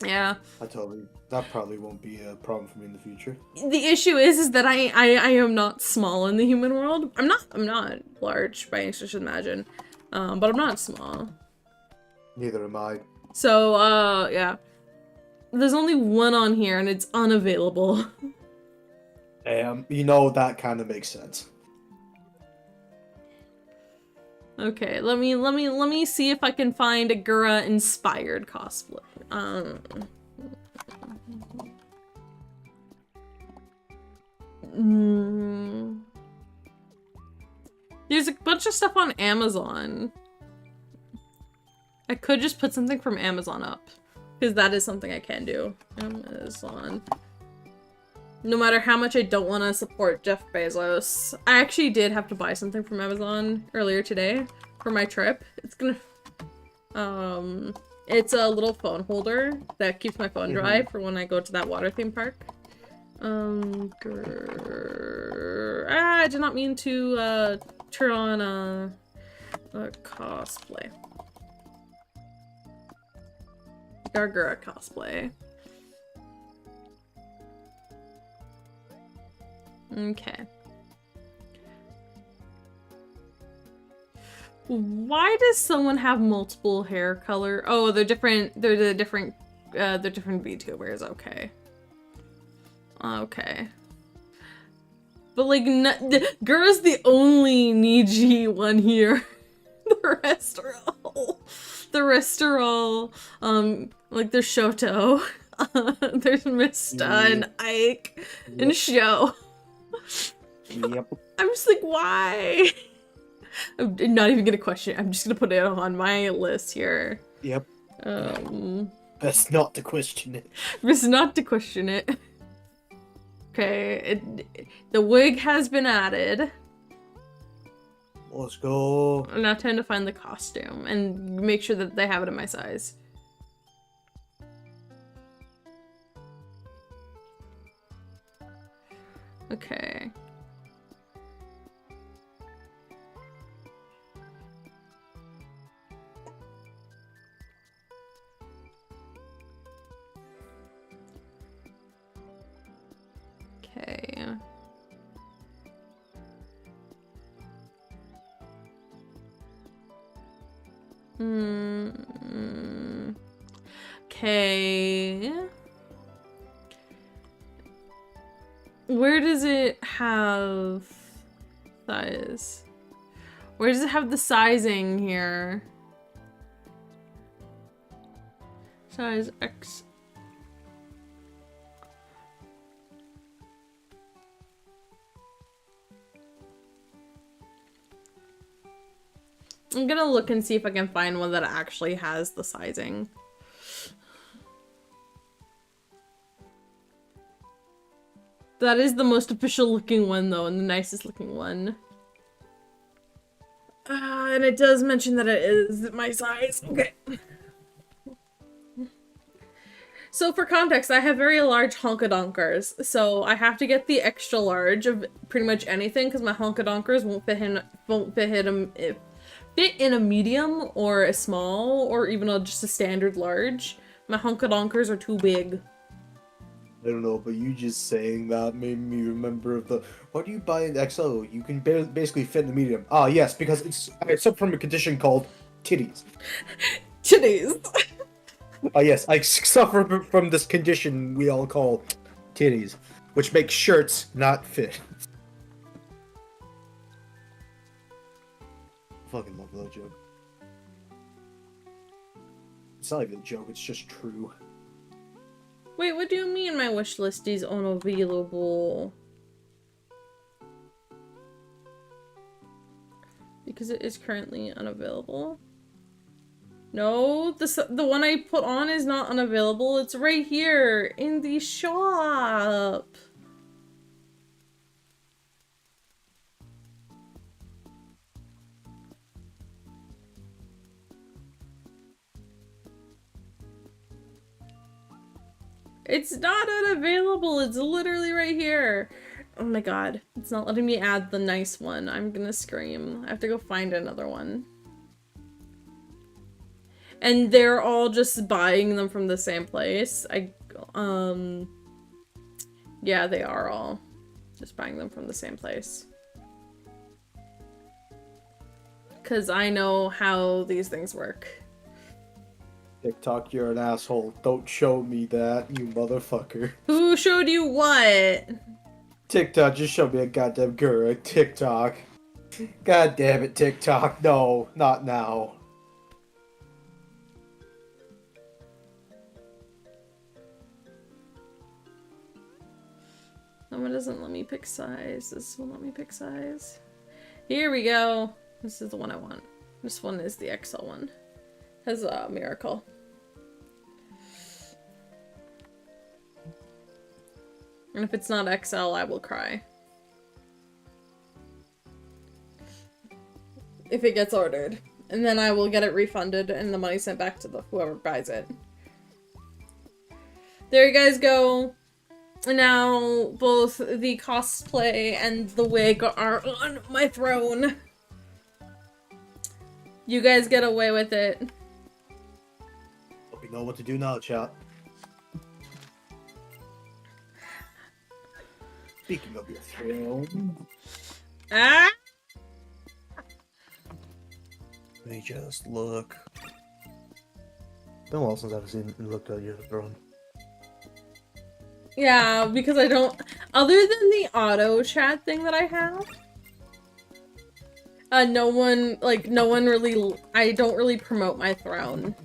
Yeah. That probably won't be a problem for me in the future. The issue is that I am not small in the human world. I'm not large by any stretch of the imagination. But I'm not small. Neither am I. So, yeah. There's only one on here and it's unavailable. You know, that kind of makes sense. Okay, let me see if I can find a Gura inspired cosplay. There's a bunch of stuff on Amazon. I could just put something from Amazon up. Because that is something I can do. Amazon. No matter how much I don't want to support Jeff Bezos. I actually did have to buy something from Amazon earlier today for my trip. It's gonna... it's a little phone holder that keeps my phone dry for when I go to that water theme park. I did not mean to, turn on, a cosplay. Gargura cosplay. Okay. Why does someone have multiple hair color? Oh, they're different. They're the different. They're different VTubers. Okay. Okay. But like, Gura's the only Niji one here. The rest are all. The rest are all. Like there's Shoto. There's Mista and Ike and Sho. Yep. I'm just like, why? I'm not even gonna question it. I'm just gonna put it on my list here. Yep. Best not to question it. Best not to question it. Okay, the wig has been added. Let's go. Now time to find the costume and make sure that they have it in my size. Okay. Okay. Where does it have size? Where does it have the sizing here? Size X. I'm gonna look and see if I can find one that actually has the sizing. That is the most official looking one though, and the nicest looking one. And it does mention that it is my size. Okay. So for context, I have very large honkadonkers, so I have to get the extra large of pretty much anything because my honkadonkers won't fit in a medium or a small or even just a standard large. My honkadonkers are too big. I don't know, but you just saying that made me remember of the. Why do you buy an XO? You can basically fit in the medium. Ah, yes, because it's up from a condition called titties. Titties. Yes, I suffer from this condition we all call titties, which makes shirts not fit. Fucking love that joke. It's not even a joke, it's just true. Wait, what do you mean my wish list is unavailable? Because it is currently unavailable. No, the one I put on is not unavailable. It's right here in the shop. It's not unavailable. It's literally right here. Oh my god. It's not letting me add the nice one. I'm gonna scream. I have to go find another one. And they're all just buying them from the same place. Yeah, they are all just buying them from the same place. Because I know how these things work. TikTok, you're an asshole. Don't show me that, you motherfucker. Who showed you what? TikTok, just show me a goddamn girl. TikTok. God damn it, TikTok. No, not now. Someone doesn't let me pick size. This will let me pick size. Here we go. This is the one I want. This one is the XL one. Has a miracle. And if it's not XL, I will cry. If it gets ordered. And then I will get it refunded and the money sent back to whoever buys it. There you guys go. Now, both the cosplay and the wig are on my throne. You guys get away with it. We know what to do now, chat. Speaking of your throne. Ah! Let me just look. Been a while since I've looked at your throne. Yeah, because I don't... Other than the auto chat thing that I have, no one really... I don't really promote my throne.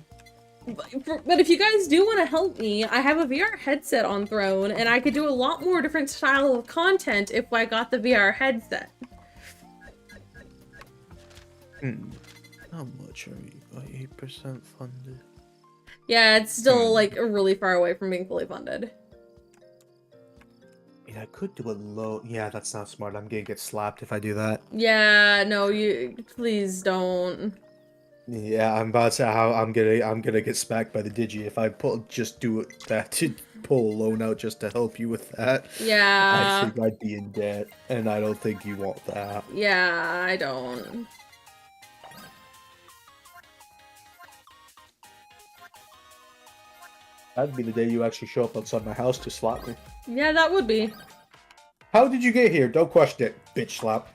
But if you guys do want to help me, I have a VR headset on Throne, and I could do a lot more different style of content if I got the VR headset. How much are you? 8% funded? Yeah, it's still, like, really far away from being fully funded. Yeah, I could do a low... Yeah, that's not smart. I'm gonna get slapped if I do that. Yeah, no, you... Please don't. Yeah, I'm about to say how I'm gonna get smacked by the Digi if I do that to pull a loan out just to help you with that. Yeah. I think I'd be in debt, and I don't think you want that. Yeah, I don't. That'd be the day you actually show up outside my house to slap me. Yeah, that would be. How did you get here? Don't question it, bitch slap.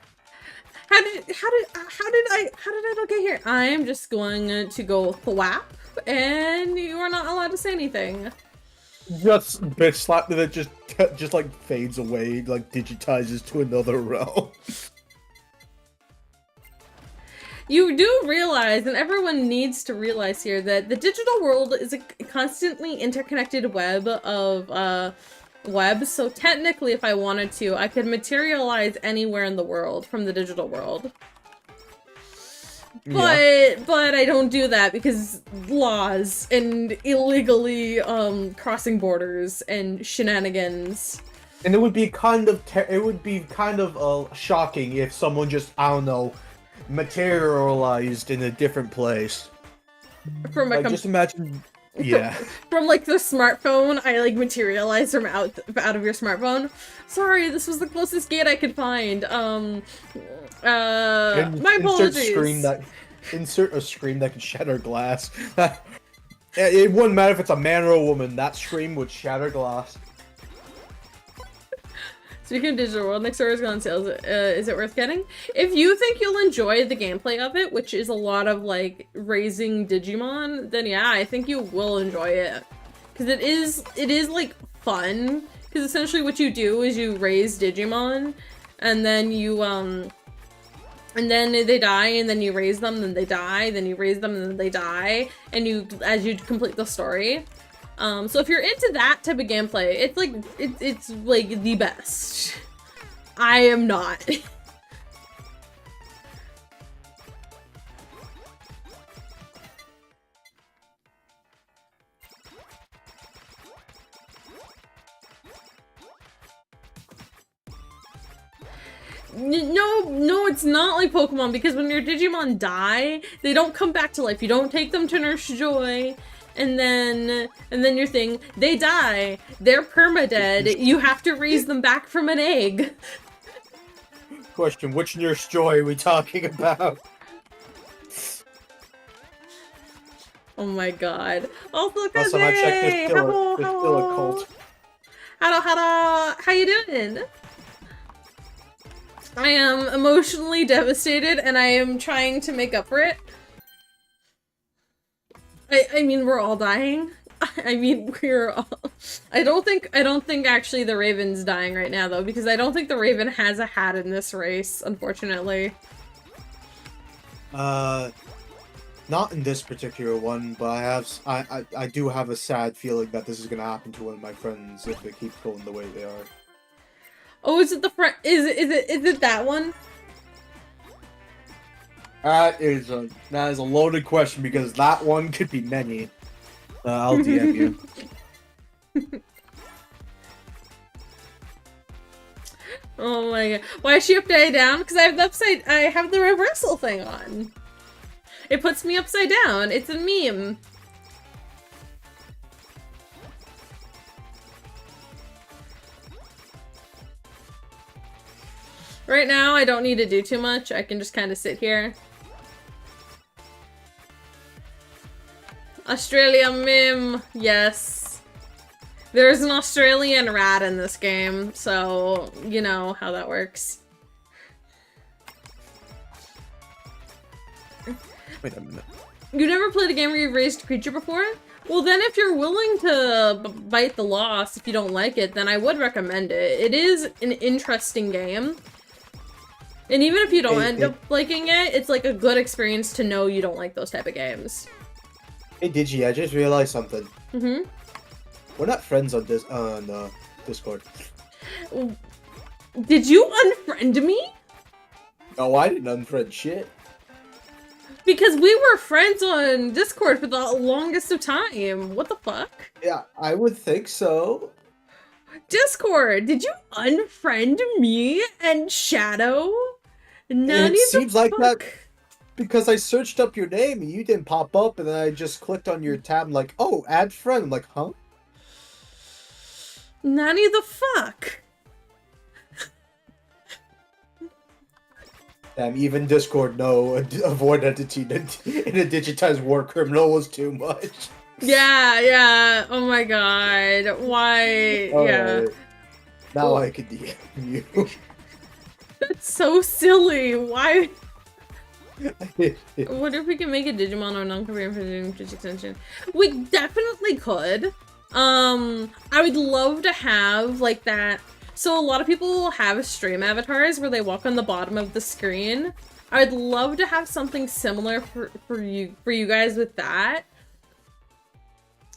How did I not get here? I am just going to go thwap, and you are not allowed to say anything. Just bitch slap that just like fades away, like digitizes to another realm. You do realize, and everyone needs to realize here, that the digital world is a constantly interconnected web of webs. So technically, if I wanted to, I could materialize anywhere in the world from the digital world. But I don't do that because laws and illegally crossing borders and shenanigans. And it would be kind of shocking if someone just, I don't know, materialized in a different place. From like, just imagine, yeah. From like the smartphone, I like materialized from out of your smartphone. Sorry, this was the closest gate I could find. My apologies. Insert a scream that can shatter glass. It wouldn't matter if it's a man or a woman. That scream would shatter glass. Speaking of digital world, next door is on sale. Is it worth getting? If you think you'll enjoy the gameplay of it, which is a lot of like raising Digimon, then yeah, I think you will enjoy it. Because it is like fun. Because essentially what you do is you raise Digimon, and then you and then they die, and then you raise them, then they die, then you raise them, and then they die, and as you complete the story. So if you're into that type of gameplay, it's like the best. I am not. No, it's not like Pokemon, because when your Digimon die, they don't come back to life. You don't take them to Nurse Joy. And then your thing, they die. They're permadead. You have to raise them back from an egg. Question, which Nurse Joy are we talking about? Oh my god. Also, also, I checked, there's still a cult. How you doing? I am emotionally devastated, and I am trying to make up for it. I mean, we're all dying. I mean, we're all... I don't think actually the Raven's dying right now, though, because I don't think the Raven has a hat in this race, unfortunately. Not in this particular one, but I do have a sad feeling that this is gonna happen to one of my friends if it keeps going the way they are. Oh, is it the front? Is it that one? That is a loaded question, because that one could be many. I'll DM you. Oh my god! Why is she upside down? Because I have the reversal thing on. It puts me upside down. It's a meme. Right now, I don't need to do too much. I can just kind of sit here. Australia meme, yes. There's an Australian rat in this game, so you know how that works. Wait a minute. You never played a game where you've raised a creature before? Well, then if you're willing to bite the loss, if you don't like it, then I would recommend it. It is an interesting game. And even if you don't end up liking it, it's like a good experience to know you don't like those type of games. Hey Digi, I just realized something. Mm-hmm. We're not friends on Discord. Did you unfriend me? No, I didn't unfriend shit. Because we were friends on Discord for the longest of time. What the fuck? Yeah, I would think so. Discord, did you unfriend me and Shadow? It seems like that because I searched up your name and you didn't pop up, and then I just clicked on your tab like, oh, add friend. I'm like, huh? Nanny the fuck? Damn, even Discord avoid entity in a digitized war criminal was too much. Yeah. Oh my god. Why? All yeah. right. Now I can DM you. That's so silly. Why? I wonder if we can make a Digimon or non-Korean for the Twitch extension. We definitely could. I would love to have like that. So a lot of people have stream avatars where they walk on the bottom of the screen. I would love to have something similar for you guys with that.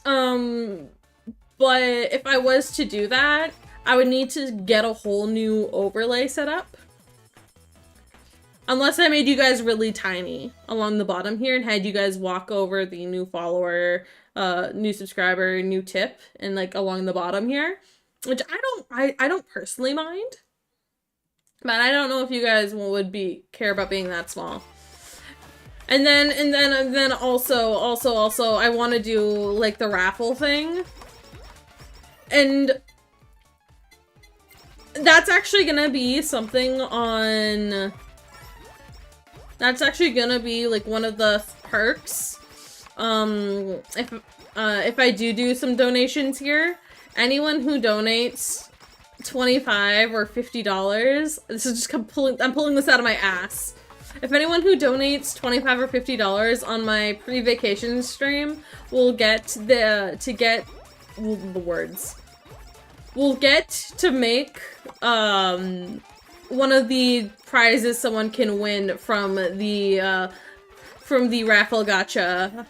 But if I was to do that, I would need to get a whole new overlay set up. Unless I made you guys really tiny along the bottom here and had you guys walk over the new follower, new subscriber, new tip, and like along the bottom here. Which I don't personally mind. But I don't know if you guys would care about being that small. And then also I want to do like the raffle thing. And that's actually gonna be something on... That's actually gonna be like one of the perks. If I do some donations here, anyone who donates $25 or $50, this is just I'm pulling this out of my ass. If anyone who donates $25 or $50 on my pre-vacation stream will get we'll get to make one of the prizes someone can win from the raffle gacha.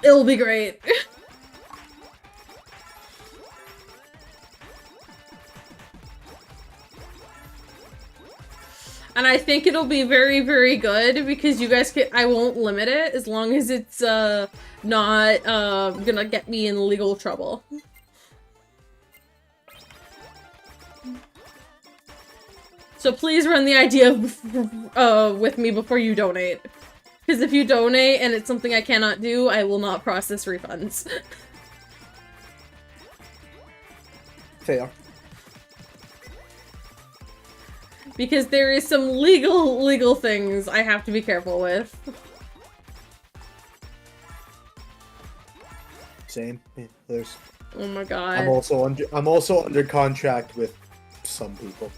It'll be great. And I think it'll be very, very good because you guys I won't limit it as long as it's not gonna get me in legal trouble. So please run the idea with me before you donate. Because if you donate and it's something I cannot do, I will not process refunds. Fair. Because there is some legal things I have to be careful with. Same. Yeah, there's. Oh my god. I'm also under contract with some people.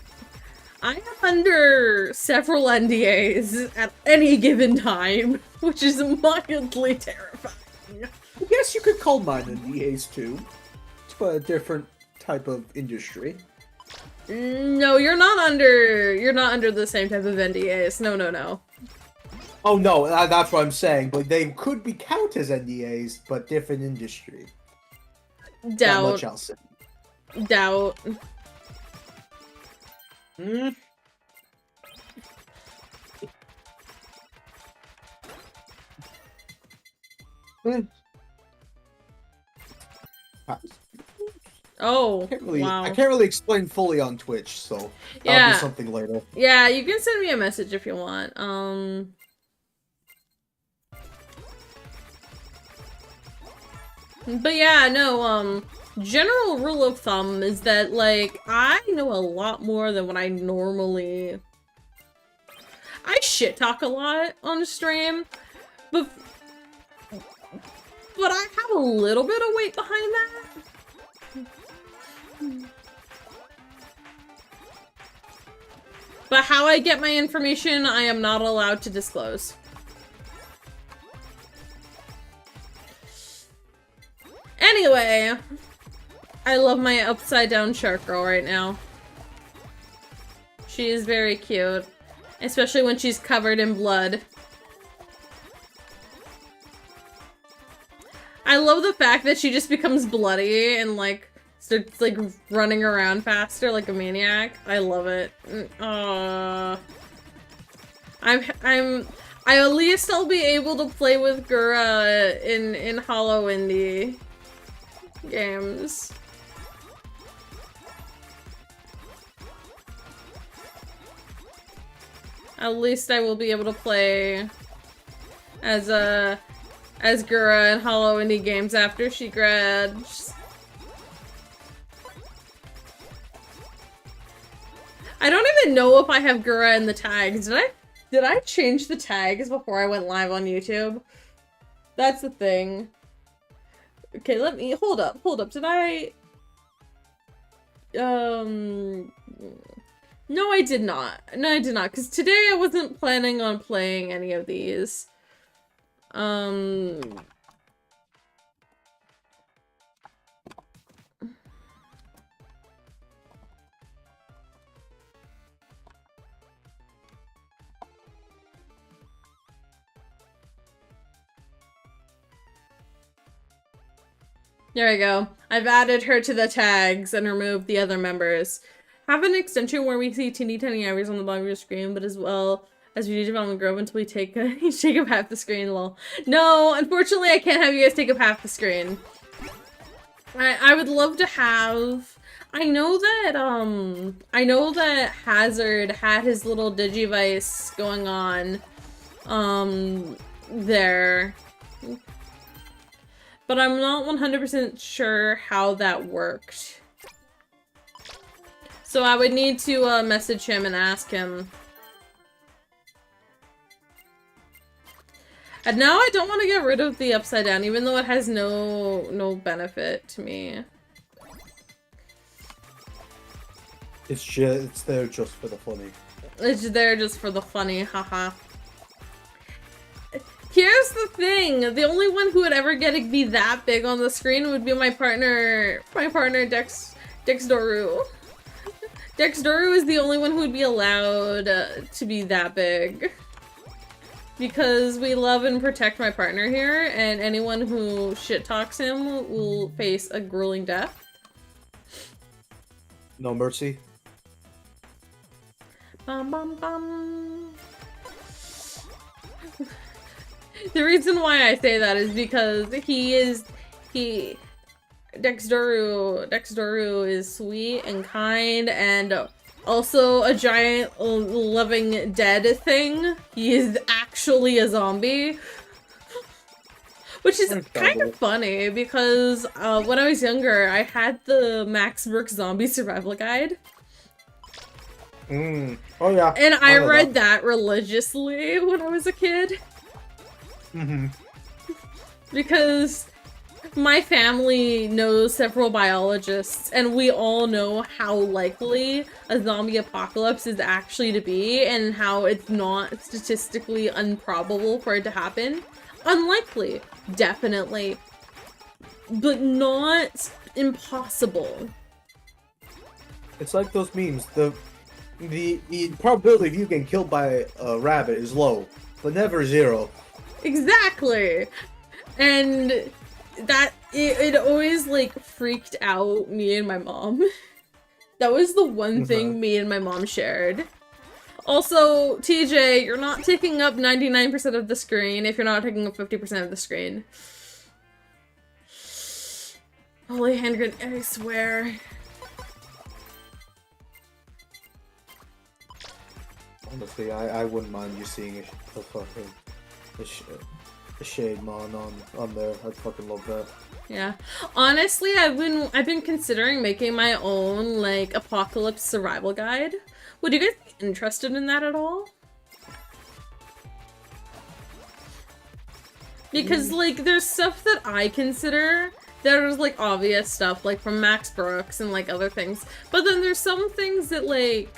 I am under several NDAs at any given time, which is mildly terrifying. I guess you could call mine NDAs too. It's but a different type of industry. No, you're not under the same type of NDAs. No. Oh no, that's what I'm saying. But they could be count as NDAs, but different industry. Doubt. Not much else. Doubt. Hmm. Oh, I wow. can't really explain fully on Twitch, so that'll be something later. Yeah, you can send me a message if you want. But yeah, no, general rule of thumb is that, like, I know a lot more than what I normally... I shit talk a lot on stream, but I have a little bit of weight behind that. But how I get my information, I am not allowed to disclose. Anyway, I love my upside down shark girl right now. She is very cute, especially when she's covered in blood. I love the fact that she just becomes bloody and like starts like running around faster like a maniac. I love it. At least I'll be able to play with Gura in Hollow Indie games. At least I will be able to play as Gura in Hollow Indie games after she grads. I don't even know if I have Gura in the tags. Did I change the tags before I went live on YouTube? That's the thing. Okay, let me hold up. Did I No, I did not. No, I did not. Because today I wasn't planning on playing any of these. There we go. I've added her to the tags and removed the other members. Have an extension where we see teeny tiny hours on the bottom of your screen, but as well as we do development growth until we take each take up half the screen, lol. No, unfortunately I can't have you guys take up half the screen. I would love to have... I know that Hazard had his little Digivice going on, there. But I'm not 100% sure how that worked. So I would need to message him and ask him. And now I don't want to get rid of the upside down, even though it has no benefit to me. It's there just for the funny. It's there just for the funny, haha. Here's the thing, the only one who would ever get to be that big on the screen would be my partner Dexdoru. Dexdoru is the only one who would be allowed to be that big. Because we love and protect my partner here, and anyone who shit talks him will face a grueling death. No mercy. Bum bum bum. The reason why I say that is because Dexdoru is sweet and kind and also a giant living dead thing. He is actually a zombie. Which is kind of funny because when I was younger, I had the Max Brooks Zombie Survival Guide. Oh yeah. And I read that religiously when I was a kid. Because my family knows several biologists, and we all know how likely a zombie apocalypse is actually to be, and how it's not statistically improbable for it to happen. Unlikely, definitely, but not impossible. It's like those memes. The probability of you getting killed by a rabbit is low, but never zero. Exactly. And that it always like freaked out me and my mom. That was the one thing me and my mom shared. Also, TJ, you're not taking up 99% of the screen if you're not taking up 50% of the screen. Holy hand grenade, I swear. Honestly, I wouldn't mind you seeing the Shade Mon on there. I'd fucking love that. Yeah. Honestly, I've been considering making my own like apocalypse survival guide. Would you guys be interested in that at all? Because like there's stuff that I consider that is like obvious stuff like from Max Brooks and like other things. But then there's some things that like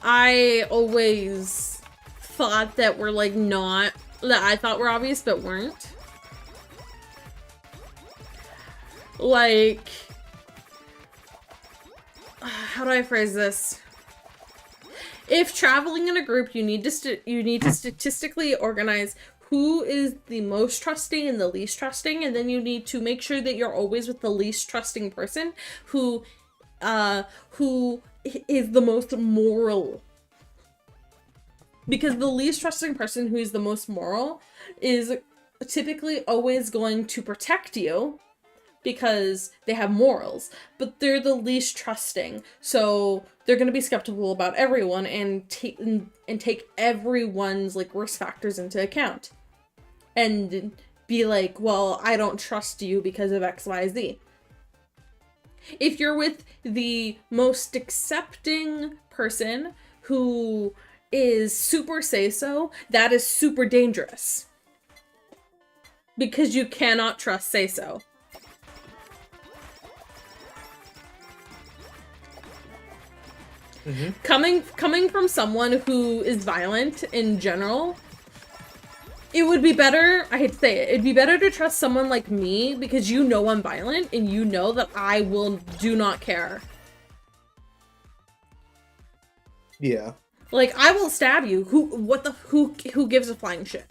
I always thought that were like not, that I thought were obvious but weren't. Like, how do I phrase this? If traveling in a group, you need to statistically organize who is the most trusting and the least trusting, and then you need to make sure that you're always with the least trusting person who is the most moral. Because the least trusting person who is the most moral is typically always going to protect you because they have morals, but they're the least trusting. So they're going to be skeptical about everyone and take everyone's like risk factors into account. And be like, well, I don't trust you because of X, Y, Z. If you're with the most accepting person who is super say-so, that is super dangerous. Because you cannot trust say-so. Coming from someone who is violent in general, it would be better, I hate to say it, it'd be better to trust someone like me because you know I'm violent and you know that I do not care. Yeah. Like, I will stab you. Who gives a flying shit?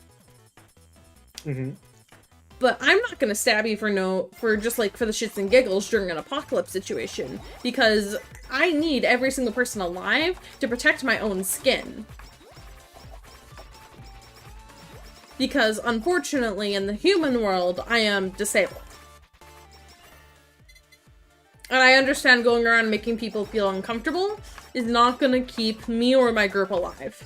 But I'm not gonna stab you for just like for the shits and giggles during an apocalypse situation, because I need every single person alive to protect my own skin. Because unfortunately in the human world, I am disabled. And I understand going around making people feel uncomfortable is not gonna keep me or my group alive.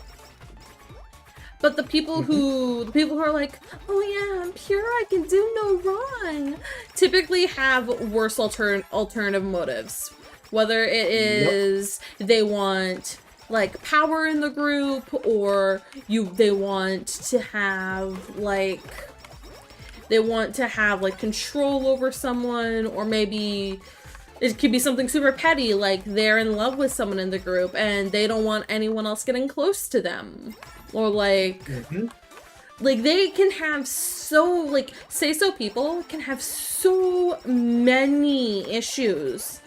But the people who are like, oh yeah, I'm pure, I can do no wrong, typically have worse alternative motives. Whether it is they want like power in the group, or they want to have like control over someone, or maybe it could be something super petty, like they're in love with someone in the group and they don't want anyone else getting close to them. Or like, like they can have say-so people can have so many issues.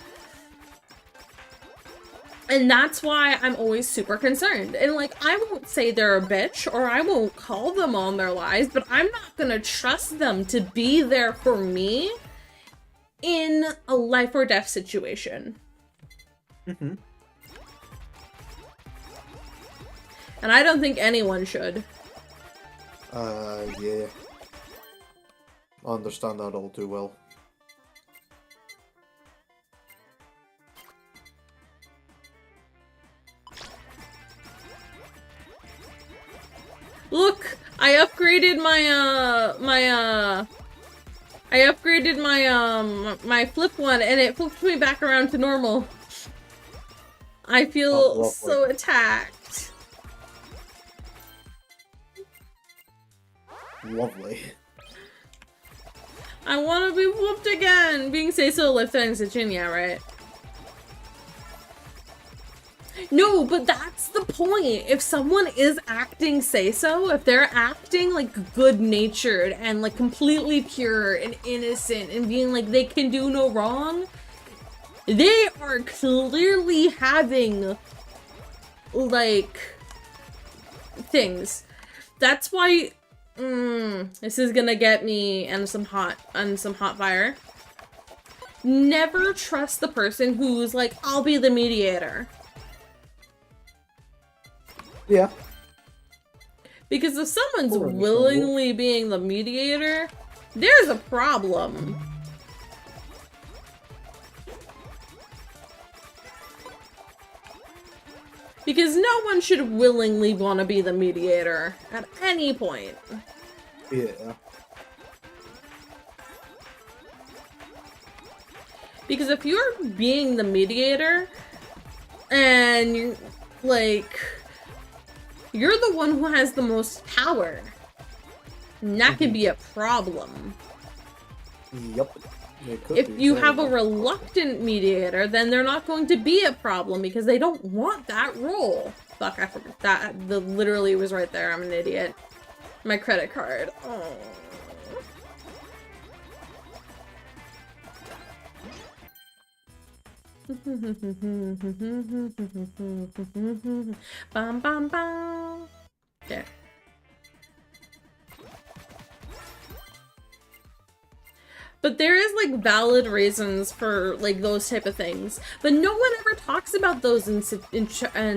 And that's why I'm always super concerned. And like, I won't say they're a bitch, or I won't call them on their lies, but I'm not gonna trust them to be there for me in a life or death situation. And I don't think anyone should. Yeah. I understand that all too well. Look, I upgraded my flip one, and it flipped me back around to normal. I feel so attacked. Lovely. I want to be whooped again. Being say-so left and stitching, yeah, right. No, but that's the point. If someone is acting say-so, if they're acting like good-natured and like completely pure and innocent and being like they can do no wrong, they are clearly having like things. That's why this is gonna get me on some hot fire. Never trust the person who's like, I'll be the mediator. Yeah. Because if someone's willingly being the mediator, there's a problem. Because no one should willingly want to be the mediator at any point. Yeah. Because if you're being the mediator, and you're, like, you're the one who has the most power, and that can be a problem. Yep. If you have a reluctant mediator, then they're not going to be a problem because they don't want that role. Fuck, I forgot that. The literally was right there. I'm an idiot. My credit card. Oh. Bum bum bum. There. But there is, like, valid reasons for, like, those type of things. But no one ever talks about those in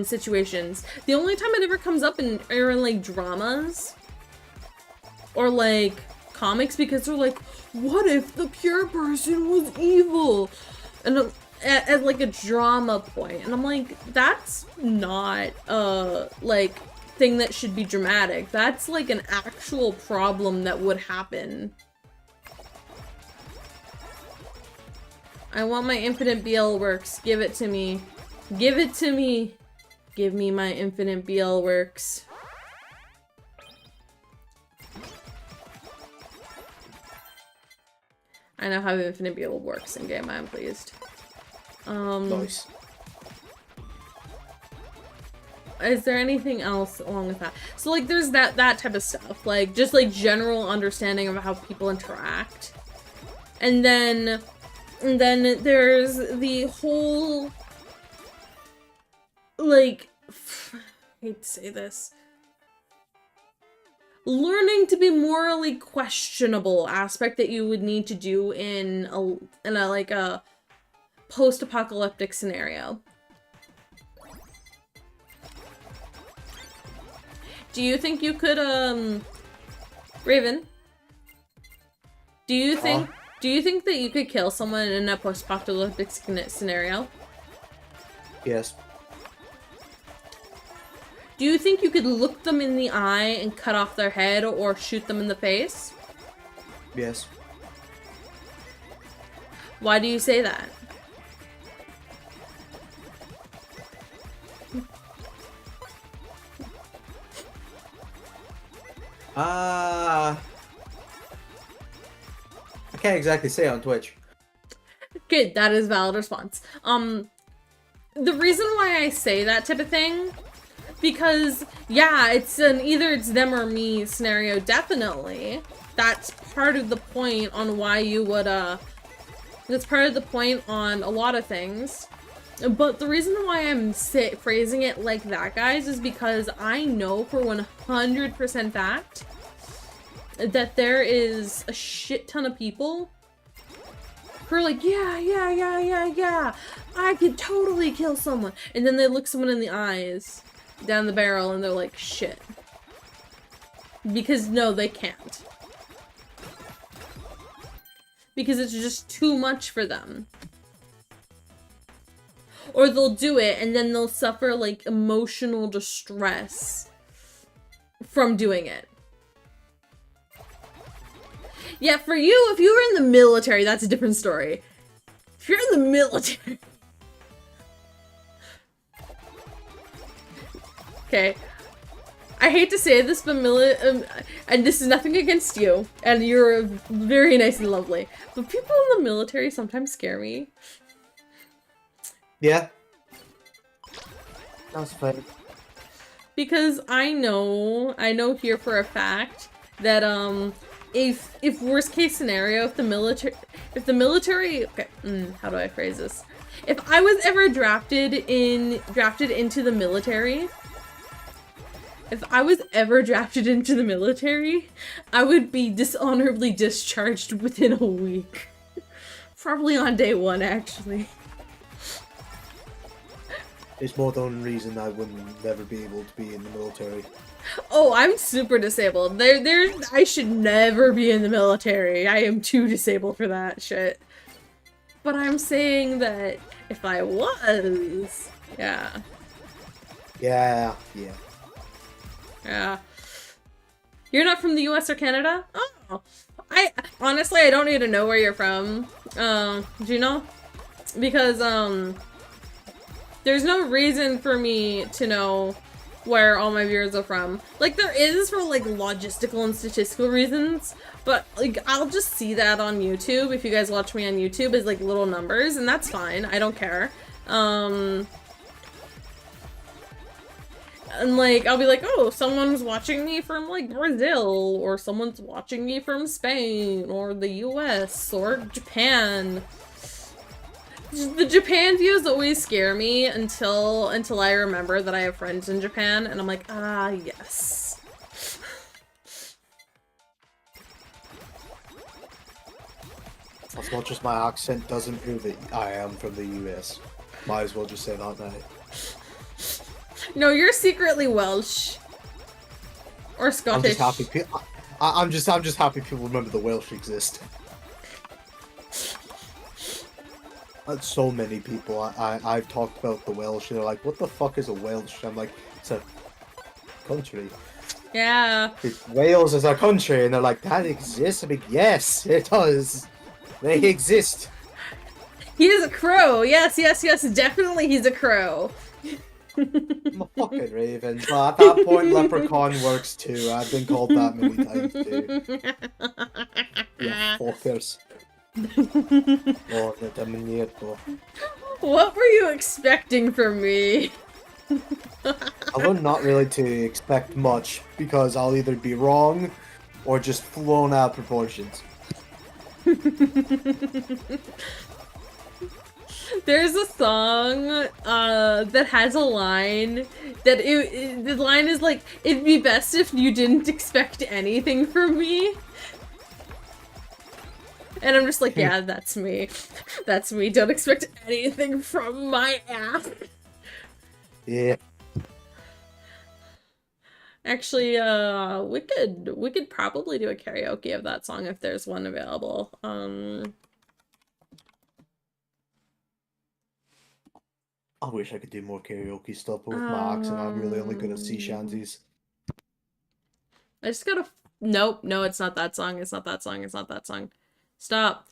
situations. The only time it ever comes up are in, like, dramas. Or, like, comics, because they're like, what if the pure person was evil? And at like, a drama point. And I'm like, that's not, like, thing that should be dramatic. That's, like, an actual problem that would happen. I want my infinite BL works. Give it to me. Give it to me. Give me my infinite BL works. I now have infinite BL works in game. I'm pleased. Nice. is there anything else along with that? So like there's that type of stuff, like just like general understanding of how people interact. And then there's the whole like I hate to say this, learning to be morally questionable aspect that you would need to do in a like a post-apocalyptic scenario. Do you think you could Raven? Do you think that you could kill someone in a post-apocalyptic scenario? Yes. Do you think you could look them in the eye and cut off their head or shoot them in the face? Yes. Why do you say that? I can't exactly say on Twitch. Good, that is a valid response. The reason why I say that type of thing, because yeah, it's an either it's them or me scenario, definitely. That's part of the point on why you would that's part of the point on a lot of things. But the reason why I'm phrasing it like that, guys, is because I know for 100% fact that there is a shit ton of people who are like, yeah, I could totally kill someone. And then they look someone in the eyes, down the barrel, and they're like, shit. Because no, they can't. Because it's just too much for them. Or they'll do it and then they'll suffer like emotional distress from doing it. Yeah, for you, if you were in the military, that's a different story. If you're in the military... Okay. I hate to say this, but and this is nothing against you, and you're very nice and lovely, but people in the military sometimes scare me. Yeah. That's funny. Because I know here for a fact that if worst case scenario, if the military okay, how do I phrase this? If I was ever drafted into the military, I would be dishonorably discharged within a week. Probably on day 1, actually. It's more the only reason I wouldn't never be able to be in the military. Oh, I'm super disabled. I should never be in the military. I am too disabled for that shit. But I'm saying that if I was, yeah. Yeah. Yeah. You're not from the US or Canada? Oh. Honestly, I don't need to know where you're from. Do you know? Because, there's no reason for me to know where all my viewers are from. Like, there is for, like, logistical and statistical reasons, but, like, I'll just see that on YouTube, if you guys watch me on YouTube, as, like, little numbers, and that's fine. I don't care. And, like, I'll be like, oh, someone's watching me from, like, Brazil, or someone's watching me from Spain, or the US, or Japan. The Japan views always scare me until I remember that I have friends in Japan, and I'm like, ah, yes. As much as my accent doesn't prove that I am from the US. Might as well just say that now. No, you're secretly Welsh. Or Scottish. I'm just happy people remember the Welsh exist. So many people I've talked about the Welsh, and they're like, what the fuck is a Welsh? I'm like, it's a country. Yeah. Wales is a country, and they're like, that exists? I'm like, yes, it does. They exist. He is a crow. Yes, definitely he's a crow. I'm a fucking raven, but at that point, leprechaun works too. I've been called that many times too. Yeah, fuckers. What were you expecting from me? I learned not really to expect much because I'll either be wrong or just flown out of proportions. There's a song that has a line that the line is like, it'd be best if you didn't expect anything from me. And I'm just like, yeah, that's me. That's me. Don't expect anything from my ass. Yeah. Actually, we could probably do a karaoke of that song if there's one available. I wish I could do more karaoke stuff, but with my accent, I'm really only good at sea shanties. I just gotta. Nope, no, it's not that song. It's not that song. It's not that song. Stop.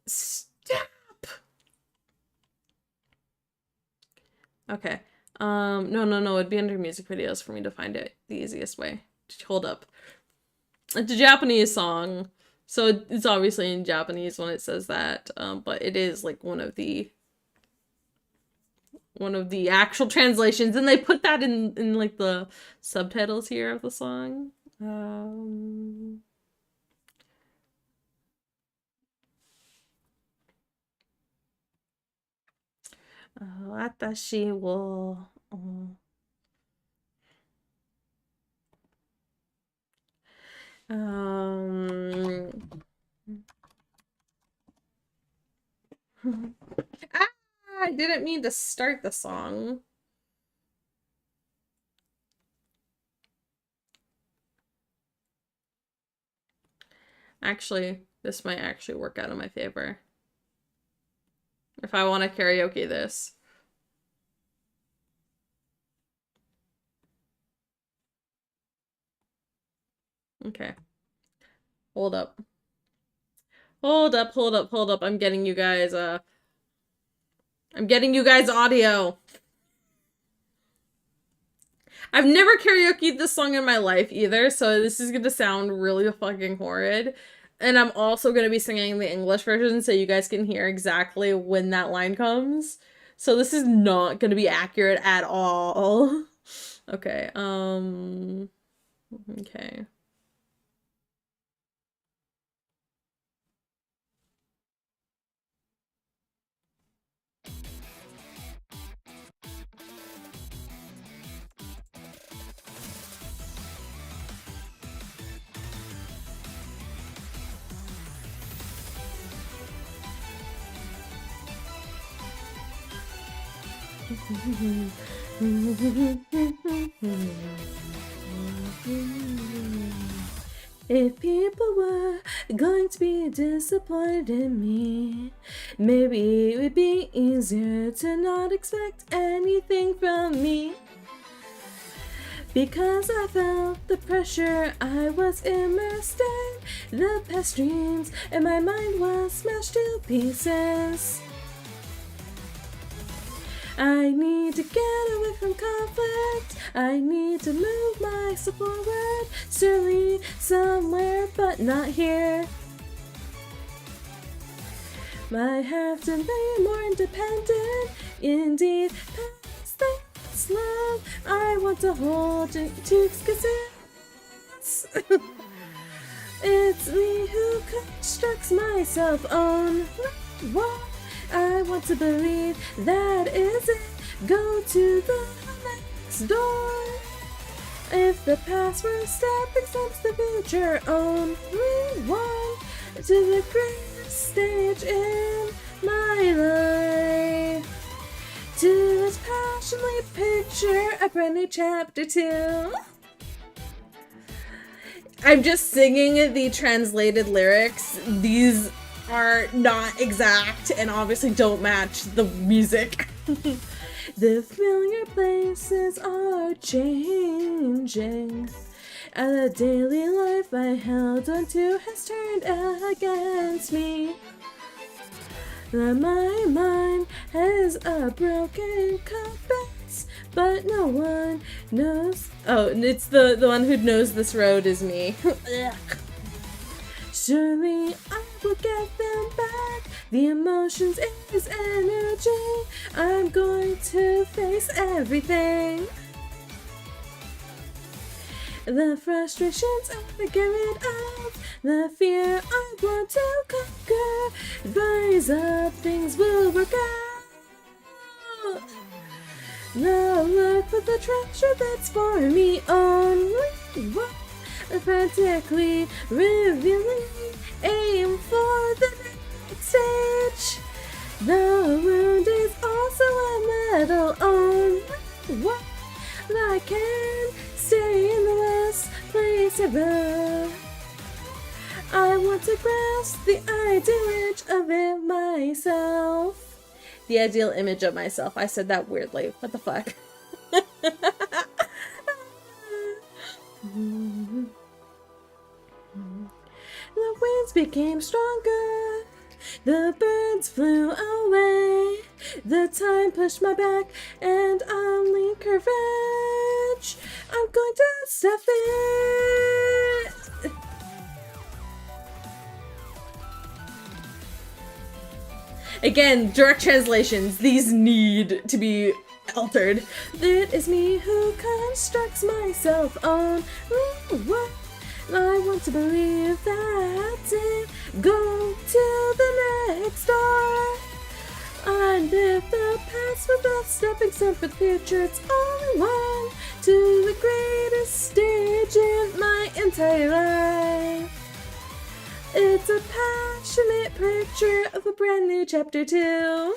Stop. Okay. No. It'd be under music videos for me to find it the easiest way. Hold up. It's a Japanese song, so it's obviously in Japanese when it says that. But it is like one of the actual translations, and they put that in like the subtitles here of the song. 私を I didn't mean to start the song. Actually, this might actually work out in my favor. If I want to karaoke this. Okay. Hold up. Hold up. I'm getting you guys, audio. I've never karaoke'd this song in my life either, so this is gonna sound really fucking horrid. And I'm also gonna be singing the English version so you guys can hear exactly when that line comes. So this is not gonna be accurate at all. Okay, okay. If people were going to be disappointed in me, maybe it would be easier to not expect anything from me. Because I felt the pressure, I was immersed in the past dreams, and my mind was smashed to pieces. I need to get away from conflict. I need to move myself forward, certainly somewhere, but not here. I have to be more independent, indeed. Past this love, I want to hold it to success. It's me who constructs myself on what I want to believe that is it. Go to the next door. If the past were a stepping stones, the future only one to the greatest stage in my life. To this passionately picture a brand new chapter 2. I'm just singing the translated lyrics. These are not exact and obviously don't match the music. The familiar places are changing, and the daily life I held onto has turned against me. My mind has a broken compass, but no one knows. Oh, it's the one who knows this road is me. Surely I will get them back. The emotions is energy. I'm going to face everything. The frustrations I get rid of. The fear I want to conquer. Rise up, things will work out. Now look for the treasure that's for me only. Frantically revealing, aim for the next stage. The wound is also a medal only. What I can stay in the last place ever. I want to grasp the ideal image of it myself. The ideal image of myself. I said that weirdly. What the fuck? The winds became stronger. The birds flew away. The time pushed my back and I'll lean courage. I'm going to stuff it. Again, direct translations. These need to be altered. It is me who constructs myself on what I want to believe that's it. Go to the next door. I live the past with a stepping stone for the future. It's only one to the greatest stage in my entire life. It's a passionate picture of a brand new chapter 2.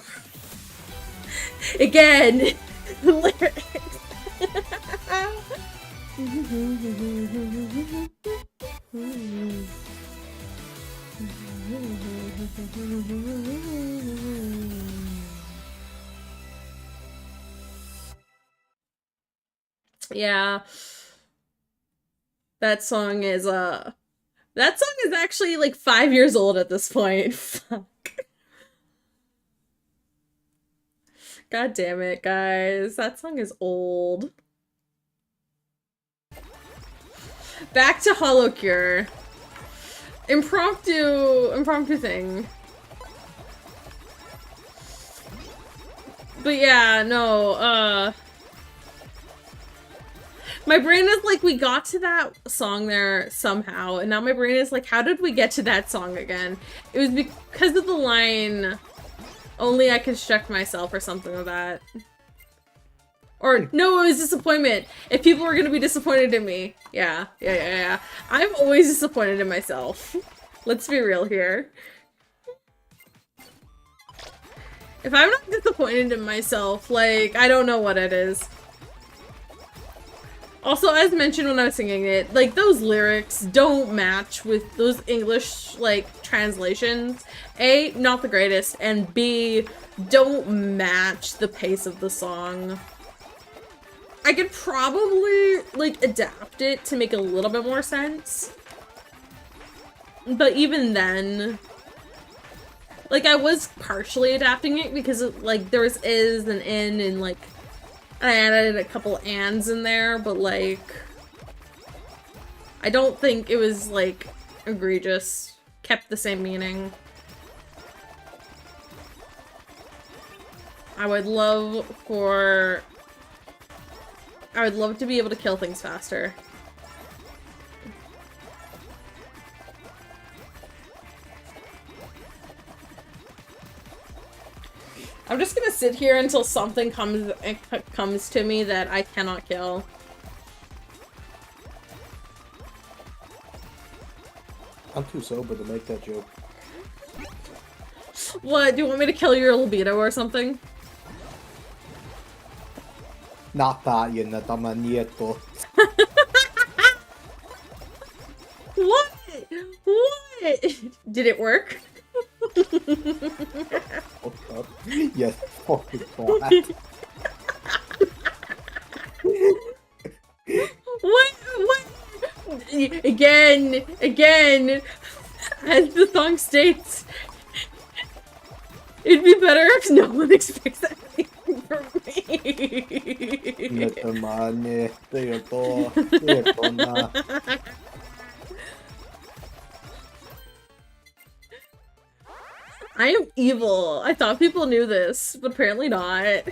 Again, lyrics. Yeah. That song is actually like 5 years old at this point. Fuck. God damn it, guys. That song is old. Back to Holocure. Impromptu thing. But yeah, no, my brain is like, we got to that song there somehow, and now my brain is like, how did we get to that song again? It was because of the line, only I construct myself, or something like that. Or, no, it was disappointment. If people were gonna be disappointed in me. Yeah. I'm always disappointed in myself. Let's be real here. If I'm not disappointed in myself, like, I don't know what it is. Also, as mentioned when I was singing it, like, those lyrics don't match with those English, like, translations. A, not the greatest, and B, don't match the pace of the song. I could probably, like, adapt it to make a little bit more sense. But even then, like, I was partially adapting it because, like, there was is and in and, like, I added a couple ands in there, but, like, I don't think it was, like, egregious. Kept the same meaning. I would love to be able to kill things faster. I'm just gonna sit here until something comes to me that I cannot kill. I'm too sober to make that joke. What? Do you want me to kill your libido or something? Not that, you know, nieto. What? What? Did it work? Fuck up. Yes, fucking twat. What? Again, as the song states, it'd be better if no one expects anything from me. Netomanie, tylko na. I am evil. I thought people knew this, but apparently not.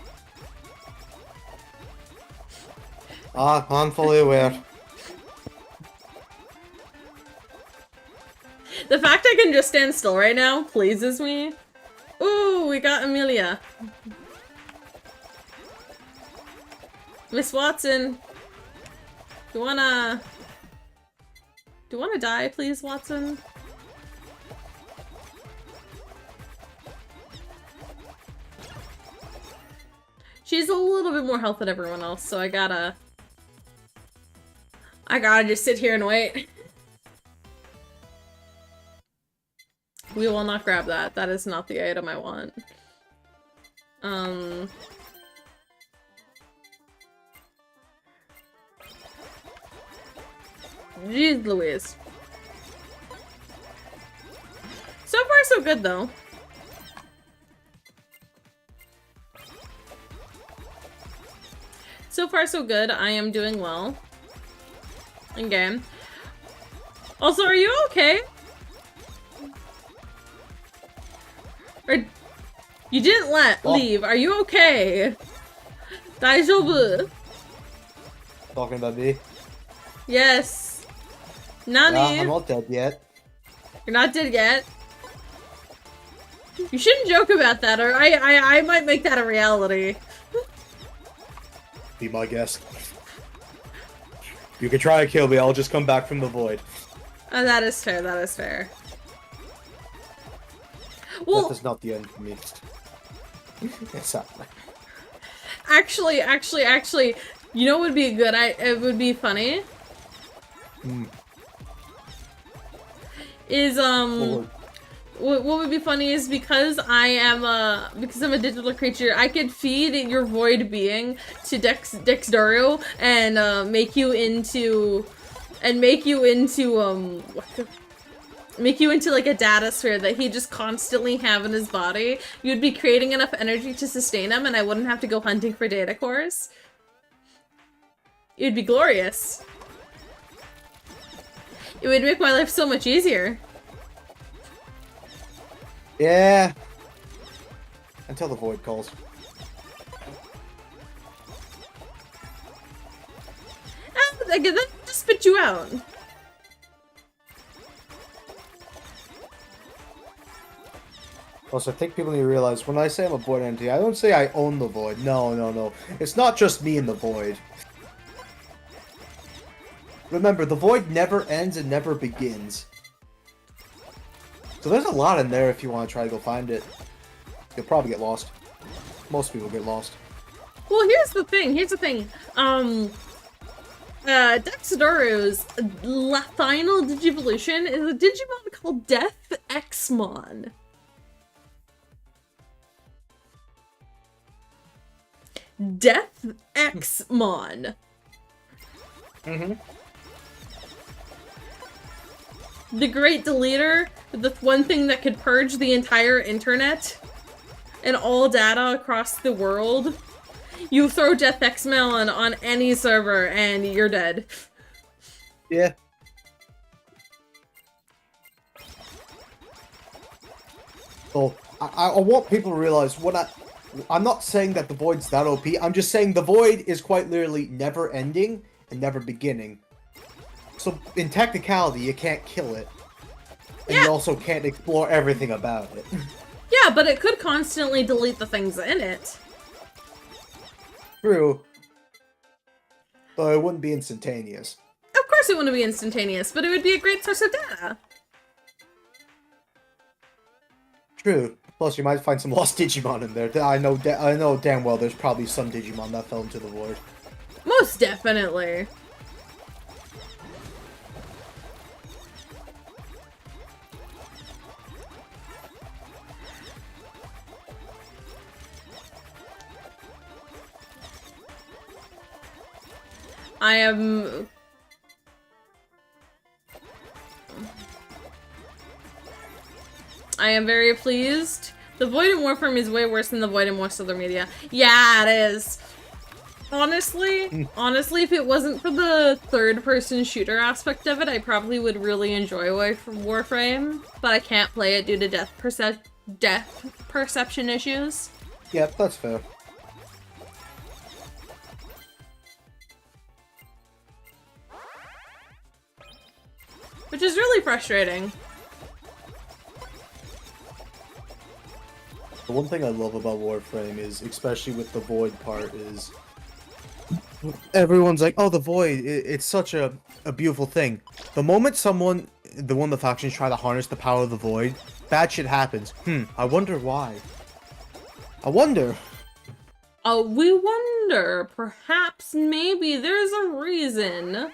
I'm fully aware. The fact I can just stand still right now pleases me. Ooh, we got Amelia. Miss Watson. Do you wanna die, please, Watson? She's a little bit more health than everyone else, so I gotta just sit here and wait. We will not grab that. That is not the item I want. Jeez Louise. So far, so good, though. So far, so good. I am doing well. In game. Also, are you okay? Or you didn't leave. Are you okay? Daijoubu. Talking about me? Yes. Nani? Yeah, I'm not dead yet. You're not dead yet. You shouldn't joke about that, or I might make that a reality. Be my guest. You can try and kill me, I'll just come back from the void. That is fair, that is fair. Well, That is not the end for me. Exactly. Actually, you know what would be good? It would be funny. Is what would be funny is because I'm a digital creature, I could feed your void being to Dexdario and make you into like a data sphere that he just constantly have in his body. You'd be creating enough energy to sustain him, and I wouldn't have to go hunting for data cores. It would be glorious. It would make my life so much easier. Yeah. Until the void calls. Again, that just spit you out. Also, I think people need to realize, when I say I'm a void entity, I don't say I own the void. No. It's not just me in the void. Remember, the void never ends and never begins. So there's a lot in there if you want to try to go find it. You'll probably get lost. Most people get lost. Well, here's the thing. Dexdaro's final Digivolution is a Digimon called Death Xmon. Death Xmon. The Great Deleter, the one thing that could purge the entire internet and all data across the world. You throw Death Xmon on any server and you're dead. Yeah. So, I want people to realize I'm not saying that the void's that OP, I'm just saying the void is quite literally never ending and never beginning. So, in technicality, you can't kill it. And you also can't explore everything about it. Yeah, but it could constantly delete the things in it. True. But it wouldn't be instantaneous. Of course it wouldn't be instantaneous, but it would be a great source of data. True. Plus, you might find some lost Digimon in there. I know damn well there's probably some Digimon that fell into the void. Most definitely. I am very pleased. The Void in Warframe is way worse than the Void in most other media. Yeah, it is. Honestly, if it wasn't for the third-person shooter aspect of it, I probably would really enjoy Warframe, but I can't play it due to death death perception issues. Yeah, that's fair. Which is really frustrating. The one thing I love about Warframe is, especially with the Void part, is everyone's like, oh, the Void, it's such a beautiful thing. The moment one of the factions try to harness the power of the Void, bad shit happens. I wonder why. I wonder. Oh, we wonder. Perhaps, maybe there's a reason.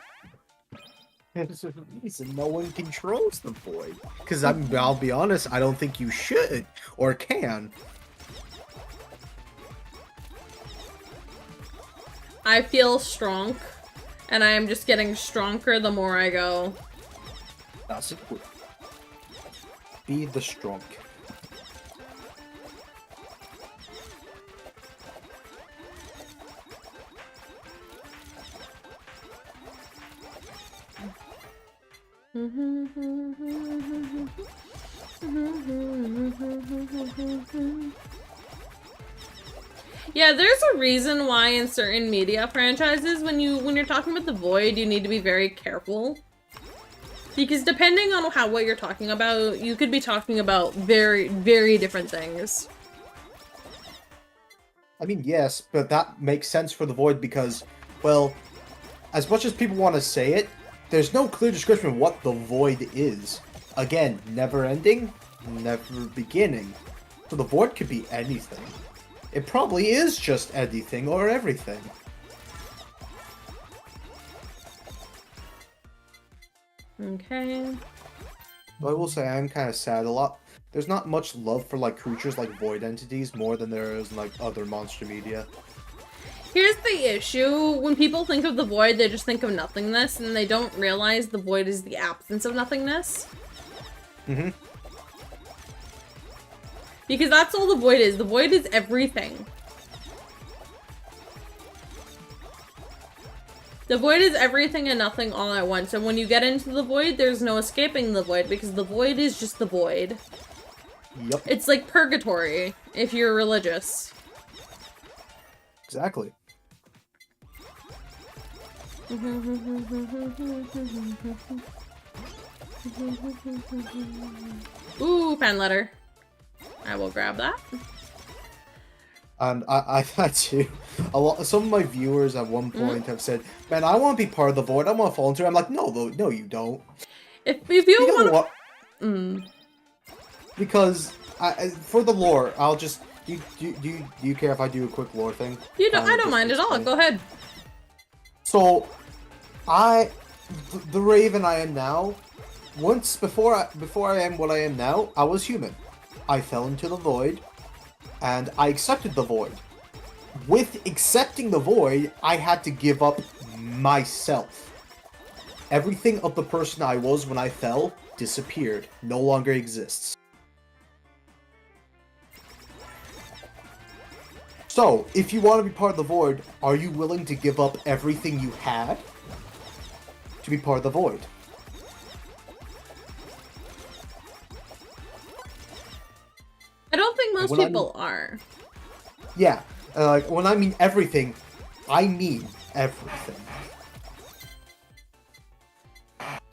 There's a reason no one controls the Void. Because I'll be honest, I don't think you should or can. I feel strong, and I am just getting stronger the more I go. That's it. Be the strong. Yeah, there's a reason why in certain media franchises, when you're talking about the Void, you need to be very careful. Because depending on what you're talking about, you could be talking about very, very different things. I mean, yes, but that makes sense for the Void because, well, as much as people want to say it, there's no clear description of what the Void is. Again, never ending, never beginning. So the Void could be anything. It probably is just anything or everything. Okay. But I will say I'm kind of sad a lot. There's not much love for like creatures like Void entities more than there is in like other monster media. Here's the issue. When people think of the Void, they just think of nothingness, and they don't realize the Void is the absence of nothingness. Mm-hmm. Because that's all the Void is. The Void is everything. The Void is everything and nothing all at once. And when you get into the Void, there's no escaping the Void, because the Void is just the Void. Yep. It's like purgatory, if you're religious. Exactly. Ooh, pen letter. I will grab that. And I've had to. Some of my viewers at one point have said, "Man, I want to be part of the Void. I want to fall into it." I'm like, "No, no, you don't." If you want what? to, Because for the lore, I'll just. Do you care if I do a quick lore thing? I don't mind at all. Go ahead. So, the Raven I am now. Before I am what I am now, I was human. I fell into the Void, and I accepted the Void. With accepting the Void, I had to give up myself. Everything of the person I was when I fell disappeared, no longer exists. So, if you want to be part of the Void, are you willing to give up everything you had to be part of the Void? I don't think most people are. Yeah, like when I mean everything, I mean everything.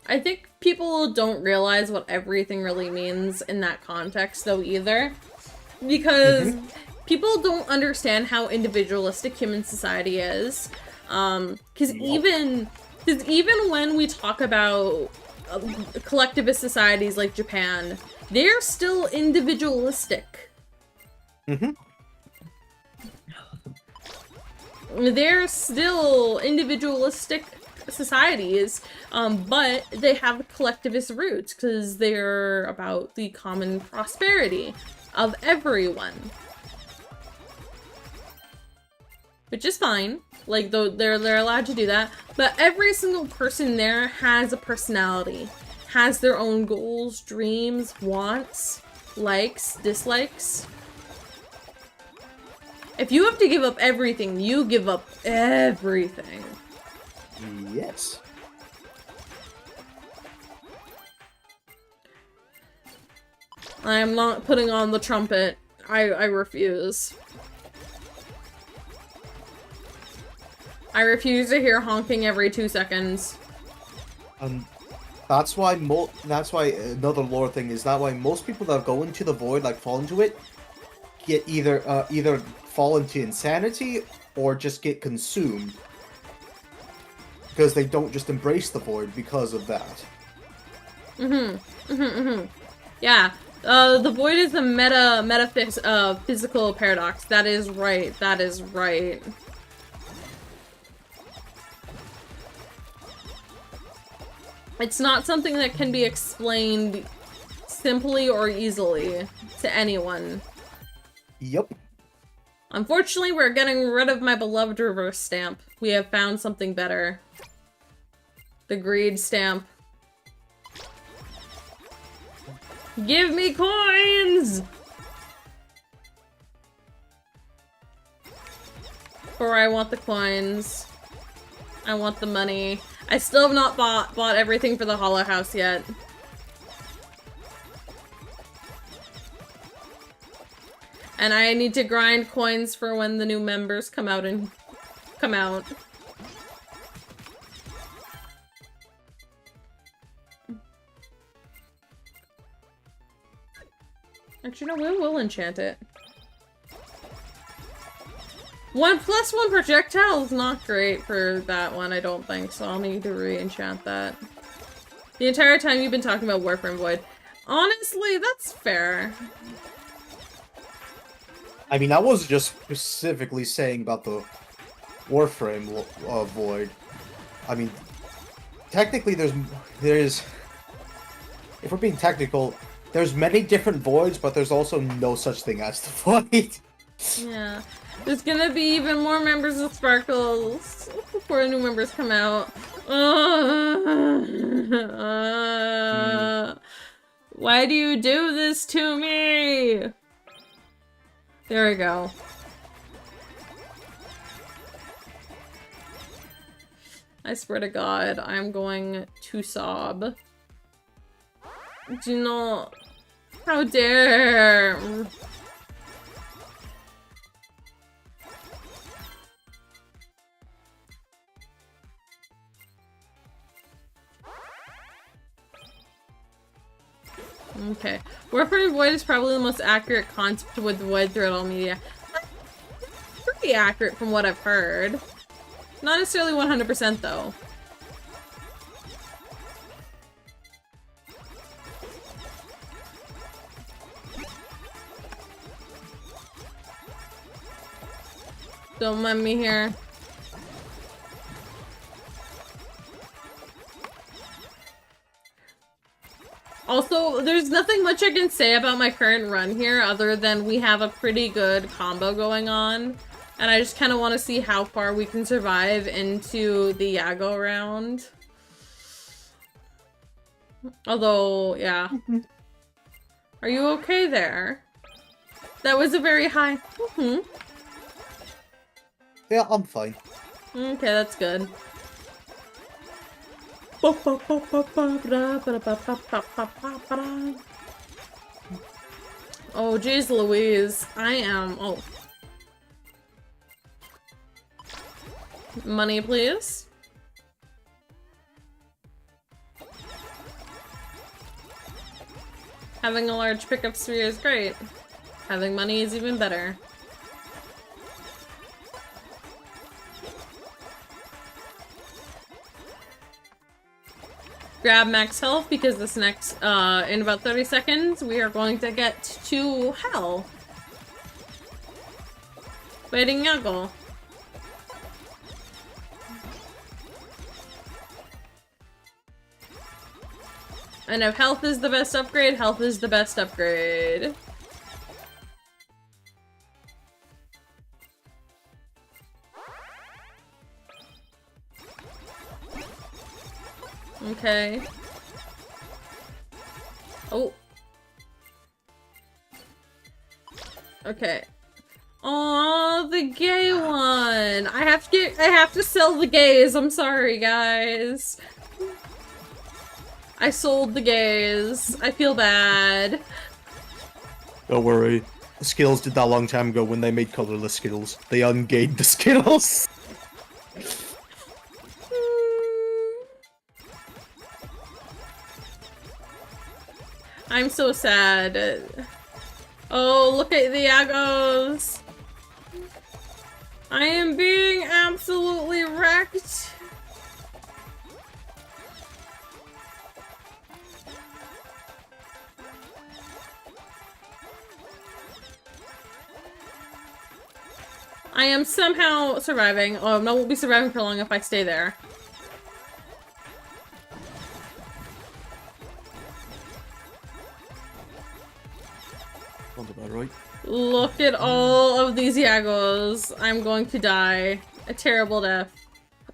I think people don't realize what everything really means in that context, though, either. Because people don't understand how individualistic human society is. Because even when we talk about collectivist societies like Japan, they're still individualistic. They're still individualistic societies, but they have collectivist roots because they're about the common prosperity of everyone. Which is fine. Like, though they're allowed to do that, but every single person there has a personality, has their own goals, dreams, wants, likes, dislikes. If you have to give up everything, you give up everything. Yes. I am not putting on the trumpet. I refuse. I refuse to hear honking every 2 seconds. That's why another lore thing is that why most people that go into the void, like fall into it, get either fall into insanity or just get consumed. Because they don't just embrace the void because of that. Yeah. The void is a physical paradox. That is right. That is right. It's not something that can be explained simply or easily to anyone. Yep. Unfortunately, we're getting rid of my beloved reverse stamp. We have found something better. The greed stamp. Give me coins! Or I want the coins. I want the money. I still have not bought everything for the Hollow House yet. And I need to grind coins for when the new members come out. Actually, no, we will enchant it. 1+1 projectile is not great for that one, I don't think, so I'll need to re-enchant that. The entire time you've been talking about Warframe Void. Honestly, that's fair. I mean, I wasn't just specifically saying about the Warframe Void. I mean, technically there's... If we're being technical, there's many different voids, but there's also no such thing as the void. Yeah. There's gonna be even more members of Sparkles before new members come out. Why do you do this to me? There we go. I swear to God, I'm going to sob. Do not. How dare. Okay. Warframe Void is probably the most accurate concept with Void throughout all media. Pretty accurate from what I've heard. Not necessarily 100% though. Don't mind me here. Also, there's nothing much I can say about my current run here other than we have a pretty good combo going on. And I just kind of want to see how far we can survive into the Yago round. Although, yeah. Are you okay there? That was a very high... Yeah, I'm fine. Okay, that's good. Oh, geez Louise. I am... Oh. Money, please. Having a large pickup sphere is great. Having money is even better. Grab max health because this next, in about 30 seconds, we are going to get to hell. Waiting Yago. And if health is the best upgrade, health is the best upgrade. Okay. Oh. Okay. Oh, the gay one. I have to sell the gays. I'm sorry, guys. I sold the gays. I feel bad. Don't worry. The Skittles did that a long time ago when they made colorless Skittles. They ungate the Skittles. I'm so sad. Oh, look at the Agos. I am being absolutely wrecked. I am somehow surviving. Oh, no, I won't be surviving for long if I stay there. Sounds about right. Look at all of these Yagos. I'm going to die. A terrible death.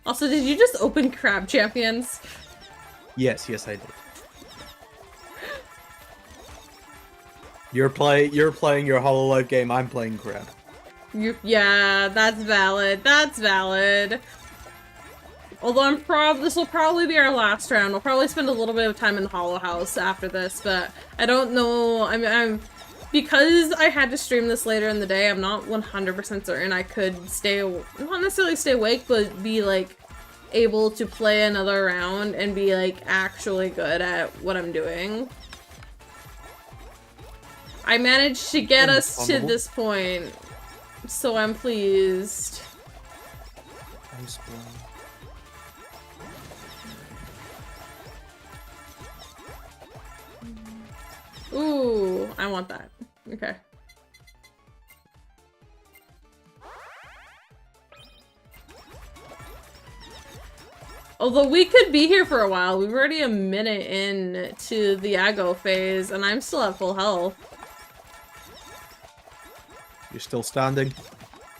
Also, did you just open Crab Champions? Yes, I did. You're playing your Hololive game, I'm playing Crab. Yeah, that's valid. That's valid. Although this will probably be our last round. We'll probably spend a little bit of time in Hollow House after this, but I don't know. I'm because I had to stream this later in the day, I'm not 100% certain I could not necessarily stay awake, but be like able to play another round and be like actually good at what I'm doing. I managed to get us to this point, so I'm pleased. Ice Ooh, I want that. Okay. Although we could be here for a while. We're already a minute in to the Ago phase, and I'm still at full health. You're still standing?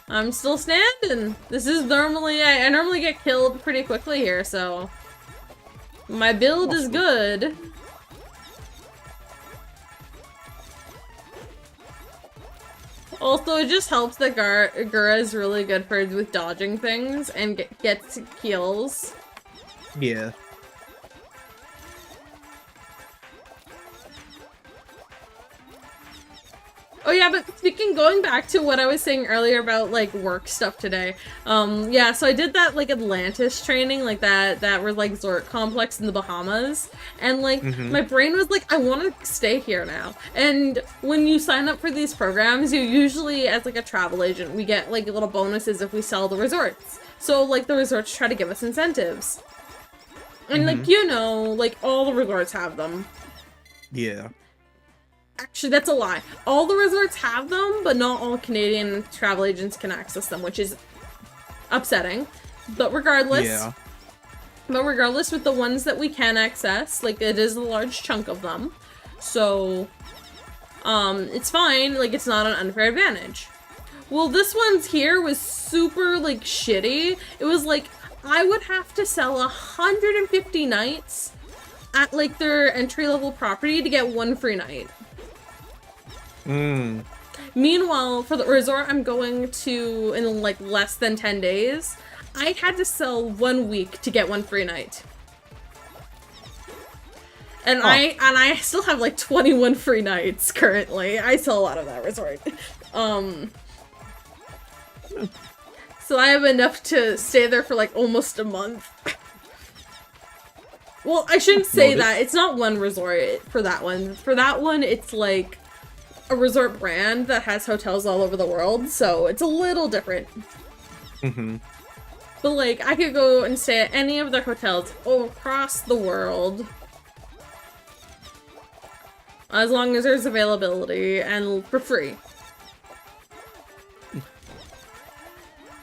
I'm still standing. This is normally, I normally get killed pretty quickly here, so my build is good. Also, it just helps that Gura is really good with dodging things and gets kills. Yeah. Oh yeah, but going back to what I was saying earlier about like work stuff today, yeah, so I did that like Atlantis training, like that resort complex in the Bahamas, and like my brain was like, I want to stay here now. And when you sign up for these programs, you usually, as like a travel agent, we get like little bonuses if we sell the resorts. So like the resorts try to give us incentives, and like you know, like all the resorts have them. Yeah. Actually, that's a lie. All the resorts have them, but not all Canadian travel agents can access them, which is upsetting. But regardless, with the ones that we can access, like it is a large chunk of them, so it's fine. Like it's not an unfair advantage. Well, this one's here was super like shitty. It was like I would have to sell 150 nights at like their entry-level property to get one free night. Meanwhile, for the resort I'm going to in like less than 10 days, I had to sell 1 week to get one free night. And I still have like 21 free nights currently. I sell a lot of that resort. So I have enough to stay there for like almost a month. Well, I shouldn't say that. It's not one resort for that one. For that one, it's like a resort brand that has hotels all over the world, so it's a little different. But like, I could go and stay at any of their hotels all across the world. As long as there's availability and for free.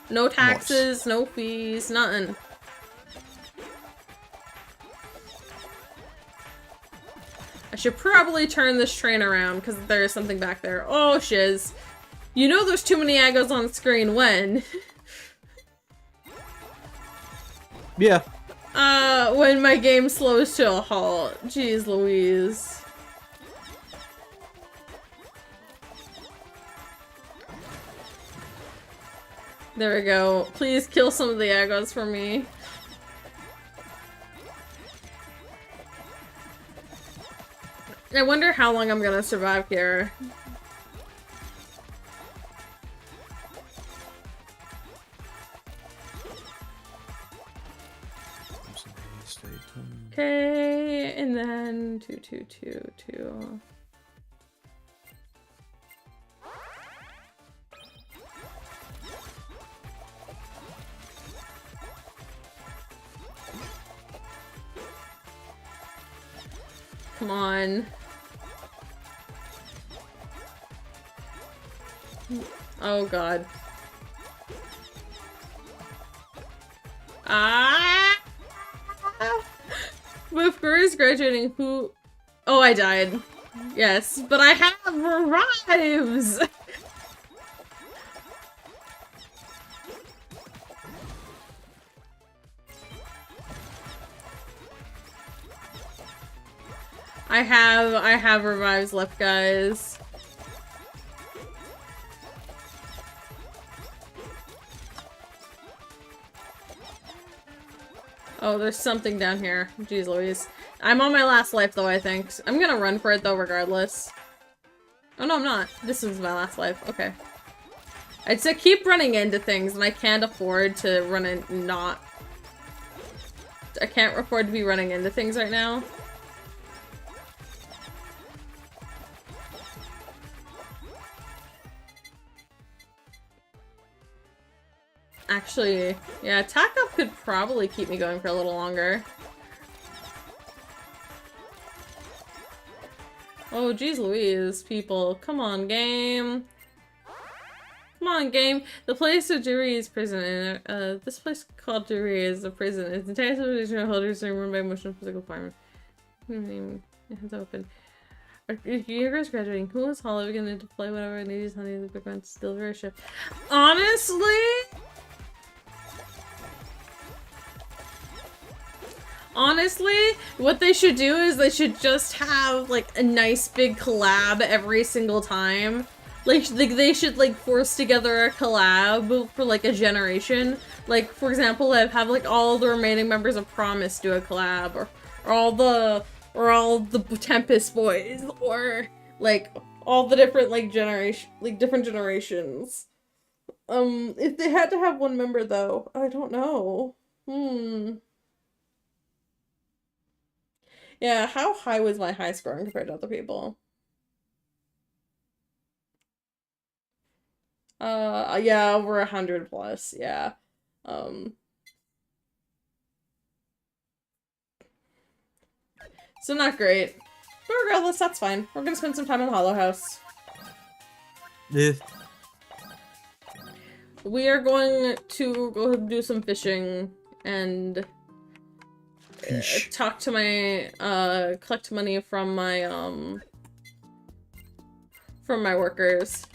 No taxes, no fees, nothing. I should probably turn this train around because there is something back there. Oh, shiz. You know there's too many Agos on screen when? Yeah. When my game slows to a halt. Jeez Louise. There we go. Please kill some of the Agos for me. I wonder how long I'm gonna survive here. state. Okay, and then 2, 2, 2, 2. Come on. Oh god. Ah! With girls graduating, who... Oh, I died. Yes, but I have revives! I have revives left, guys. Oh, there's something down here. Jeez Louise. I'm on my last life, though, I think. I'm gonna run for it, though, regardless. Oh, no, I'm not. This is my last life. Okay. I'd say keep running into things, and I can't afford to run in not... I can't afford to be running into things right now. Actually, yeah, attack up could probably keep me going for a little longer. Oh, geez Louise, people. Come on, game. Come on, game. The place of Jiri is prison. This place called Jiri is a prison. It's entire civilization of holders are run by emotional physical requirement. It's open. Your girl's graduating. Who is Hollow gonna deploy whatever needs honey the big ones to deliver a ship? Honestly? Honestly, what they should do is they should just have, like, a nice big collab every single time. Like, they should, like, force together a collab for, like, a generation. Like, for example, have, like, all the remaining members of Promise do a collab, or all the Tempest boys, or, like, all the different, like, different generations. If they had to have one member, though, I don't know. Yeah, how high was my high scoring compared to other people? Yeah, over 100 plus, yeah. So not great. But regardless, that's fine. We're gonna spend some time on Hollow House. Yeah. We are going to go do some fishing and talk to my, collect money from my workers.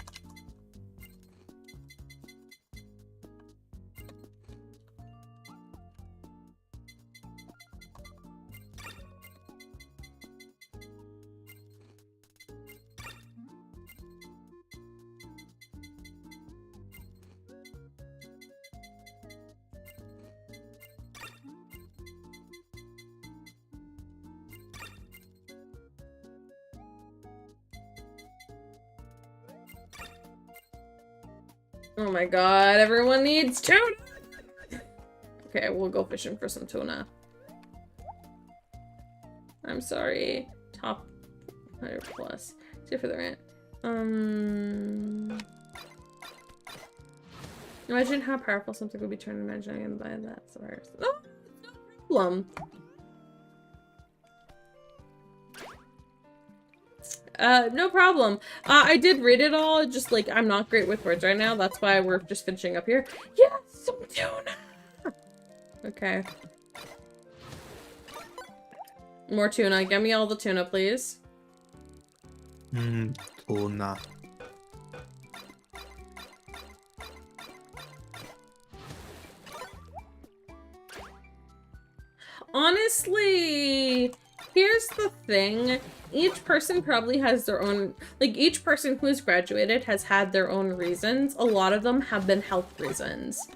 Oh my god, everyone needs tuna! Okay, we'll go fishing for some tuna. I'm sorry. Top 100 plus. See for the rant. Imagine how powerful something would be turned imagining and by that. Sorry. Oh, no problem. No problem. I did read it all, just like, I'm not great with words right now, that's why we're just finishing up here. Yes, some tuna! Okay. More tuna. Get me all the tuna, please. Tuna. Honestly, here's the thing. Each person probably has their own, like, each person who has graduated has had their own reasons. A lot of them have been health reasons.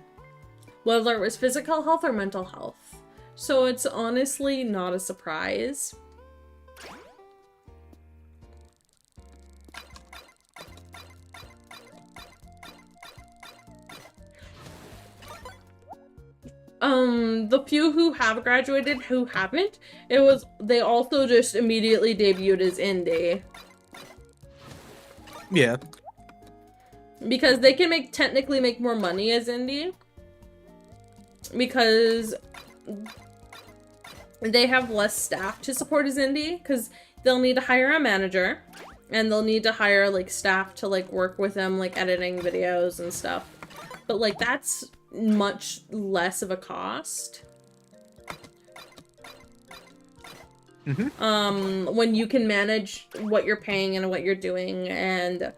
Whether it was physical health or mental health. So it's honestly not a surprise. The few who have graduated, who haven't, they also just immediately debuted as indie. Yeah. Because they can technically make more money as indie. Because they have less staff to support as indie. Because they'll need to hire a manager. And they'll need to hire, like, staff to, like, work with them, like, editing videos and stuff. But, like, that's much less of a cost. When you can manage what you're paying and what you're doing, and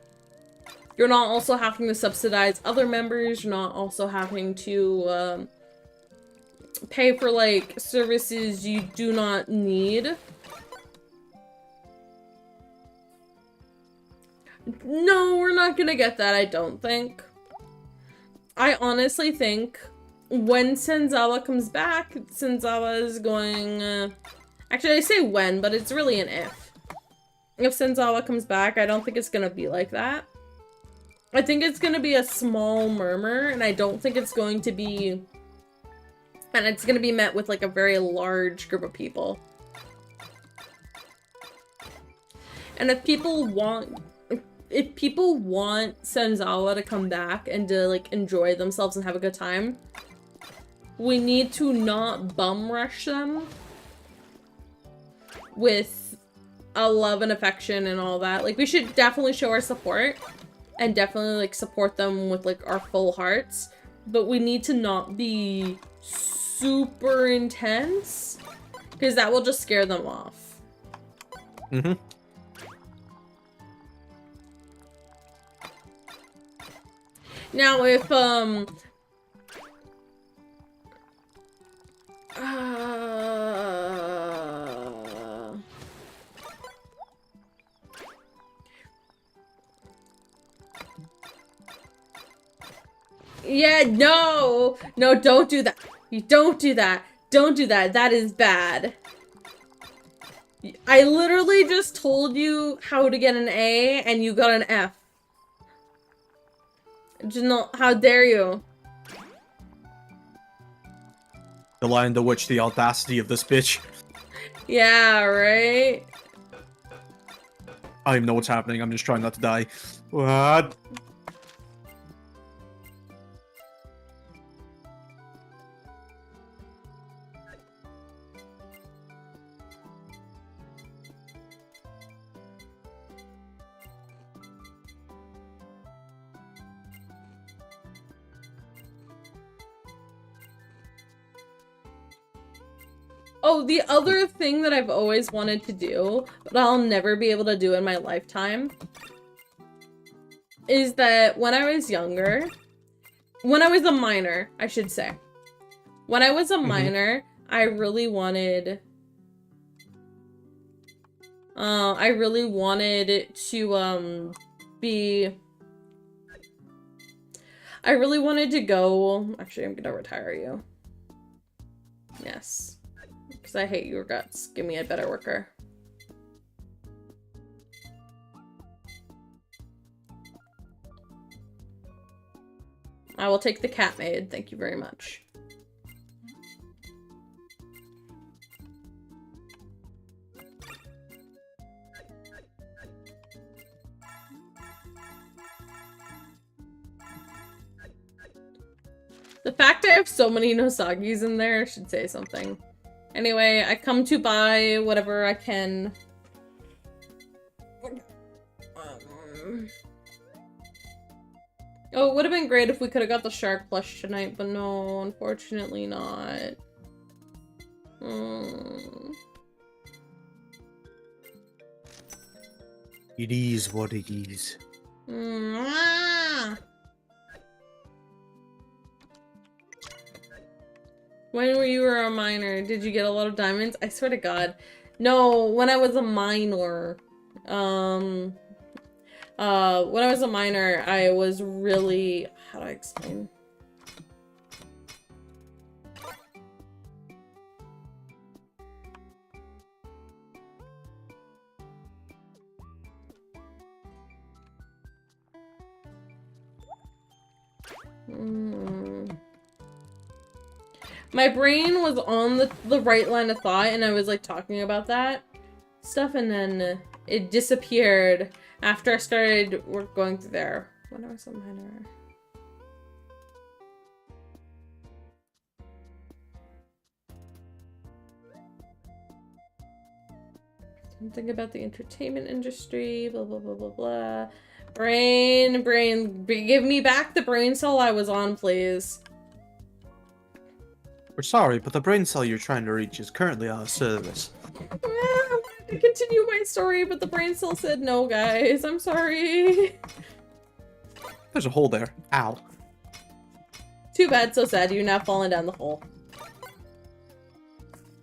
you're not also having to subsidize other members, you're not also having to, pay for, like, services you do not need. No, we're not gonna get that, I don't think. I honestly think when Senzawa comes back, Senzawa is going, actually, I say when, but it's really an if. If Senzawa comes back, I don't think it's gonna be like that. I think it's gonna be a small murmur, and I don't think it's going to be... And it's gonna be met with, like, a very large group of people. And if people want Senzawa to come back and to, like, enjoy themselves and have a good time, we need to not bum rush them with a love and affection and all that. Like, we should definitely show our support and definitely, like, support them with, like, our full hearts, but we need to not be super intense, because that will just scare them off. Now, if, yeah, no! No, don't do that. You don't do that. Don't do that. That is bad. I literally just told you how to get an A, and you got an F. Janelle, how dare you? The line to which the audacity of this bitch. Yeah, right? I don't even know what's happening, I'm just trying not to die. What? Oh, the other thing that I've always wanted to do, but I'll never be able to do in my lifetime, is that when I was younger, when I was a minor, I should say. When I was a minor, I really wanted to, I really wanted to go, actually, I'm gonna retire you. Yes. Because I hate your guts. Give me a better worker. I will take the cat maid. Thank you very much. The fact I have so many Nosagis in there should say something. Anyway, I come to buy whatever I can. Oh, it would have been great if we could have got the shark plush tonight, but no, unfortunately not. It is what it is. When you were a minor, did you get a lot of diamonds? I swear to God. No, when I was a minor. When I was a minor, I was really... How do I explain? My brain was on the right line of thought, and I was like talking about that stuff, and then it disappeared after I started going through there. When I was a minor. Something about the entertainment industry, blah, blah, blah, blah, blah. Brain, give me back the brain cell I was on, please. We're sorry, but the brain cell you're trying to reach is currently out of service. I wanted to continue my story, but the brain cell said no, guys. I'm sorry. There's a hole there. Ow. Too bad, so sad. You're now falling down the hole.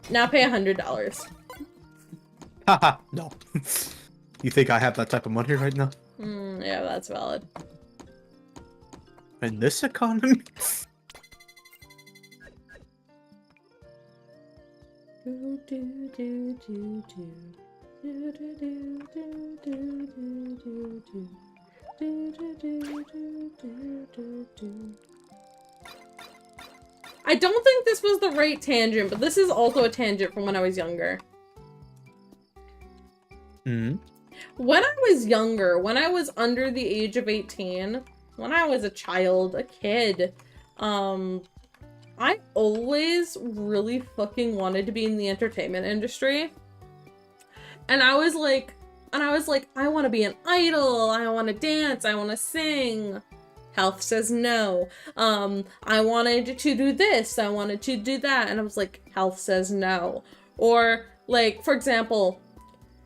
Now pay $100. Haha, no. You think I have that type of money right now? Yeah, that's valid. In this economy? I don't think this was the right tangent, but this is also a tangent from when I was younger. Hmm? When I was younger, when I was under the age of 18, when I was a child, a kid, I always really fucking wanted to be in the entertainment industry. And I was like, I want to be an idol, I want to dance, I want to sing. Health says no. I wanted to do this, I wanted to do that, and I was like, health says no. Or, like, for example,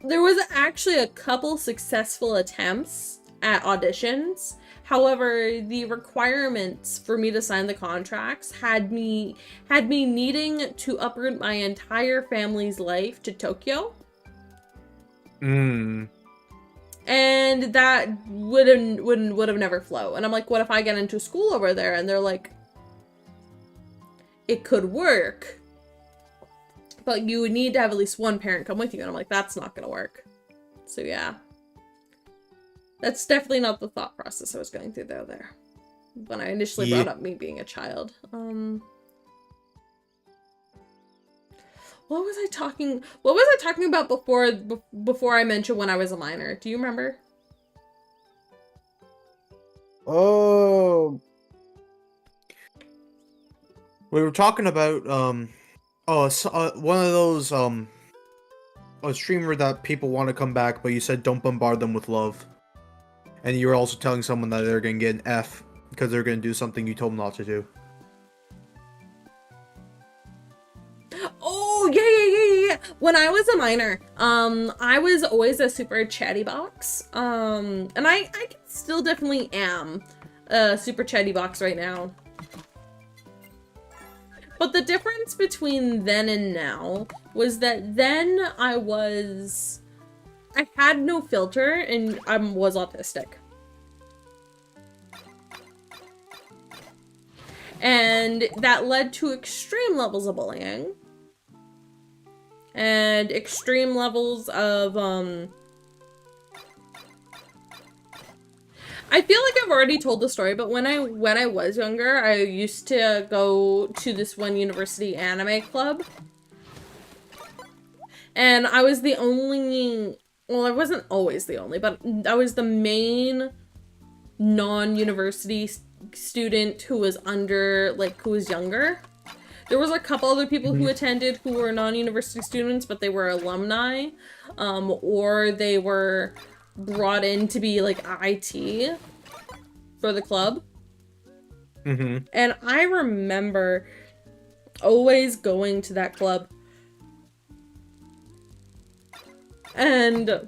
there was actually a couple successful attempts at auditions. However, the requirements for me to sign the contracts had me needing to uproot my entire family's life to Tokyo. And that would have never flown. And I'm like, what if I get into school over there? And they're like, it could work, but you would need to have at least one parent come with you. And I'm like, that's not gonna work. So yeah. That's definitely not the thought process I was going through there. When I initially brought up me being a child. What was I talking about before I mentioned when I was a minor? Do you remember? Oh. We were talking about, one of those, a streamer that people want to come back, but you said don't bombard them with love. And you were also telling someone that they're going to get an F because they're going to do something you told them not to do. Oh, yeah. When I was a minor, I was always a super chatty box. And I still definitely am a super chatty box right now. But the difference between then and now was that then I had no filter and I was autistic. And that led to extreme levels of bullying. And extreme levels of, I feel like I've already told the story, but when I was younger, I used to go to this one university anime club. And I was the only, well, I wasn't always the only, but I was the main non-university student who was who was younger. There was a couple other people who attended who were non-university students, but they were alumni, or they were brought in to be like IT for the club. And I remember always going to that club and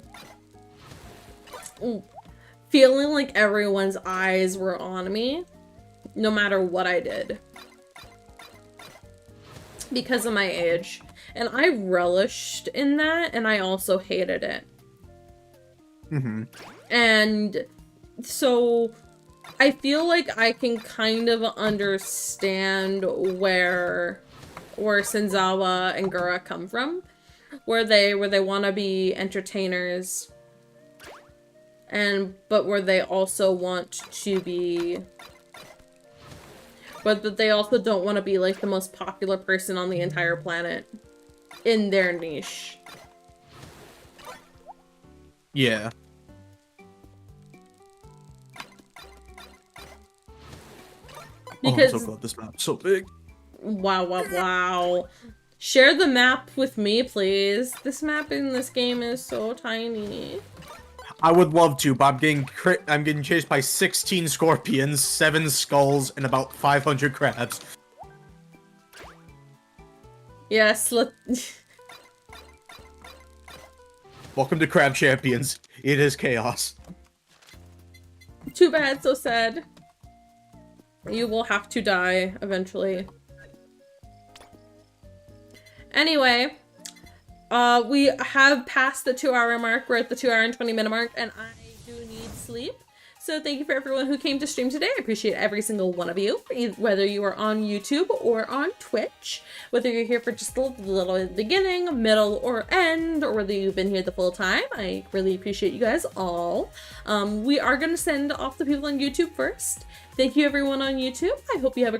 feeling like everyone's eyes were on me, no matter what I did, because of my age. And I relished in that, and I also hated it. And so I feel like I can kind of understand where Senzawa and Gura come from, where they want to be entertainers, but where they also want to be but that they also don't want to be like the most popular person on the entire planet in their niche. Yeah. Because oh, I'm so glad this map's so big. wow, wow, wow. Share the map with me, please. This map in this game is so tiny. I would love to, but I'm getting chased by 16 scorpions, 7 skulls, and about 500 crabs. Yes, Welcome to Crab Champions. It is chaos. Too bad, so sad. You will have to die eventually. Anyway, we have passed the 2-hour mark. We're at the 2-hour and 20-minute mark, and I do need sleep. So thank you for everyone who came to stream today. I appreciate every single one of you, whether you are on YouTube or on Twitch, whether you're here for just a little beginning, middle, or end, or whether you've been here the full time. I really appreciate you guys all. We are going to send off the people on YouTube first. Thank you everyone on YouTube. I hope you have a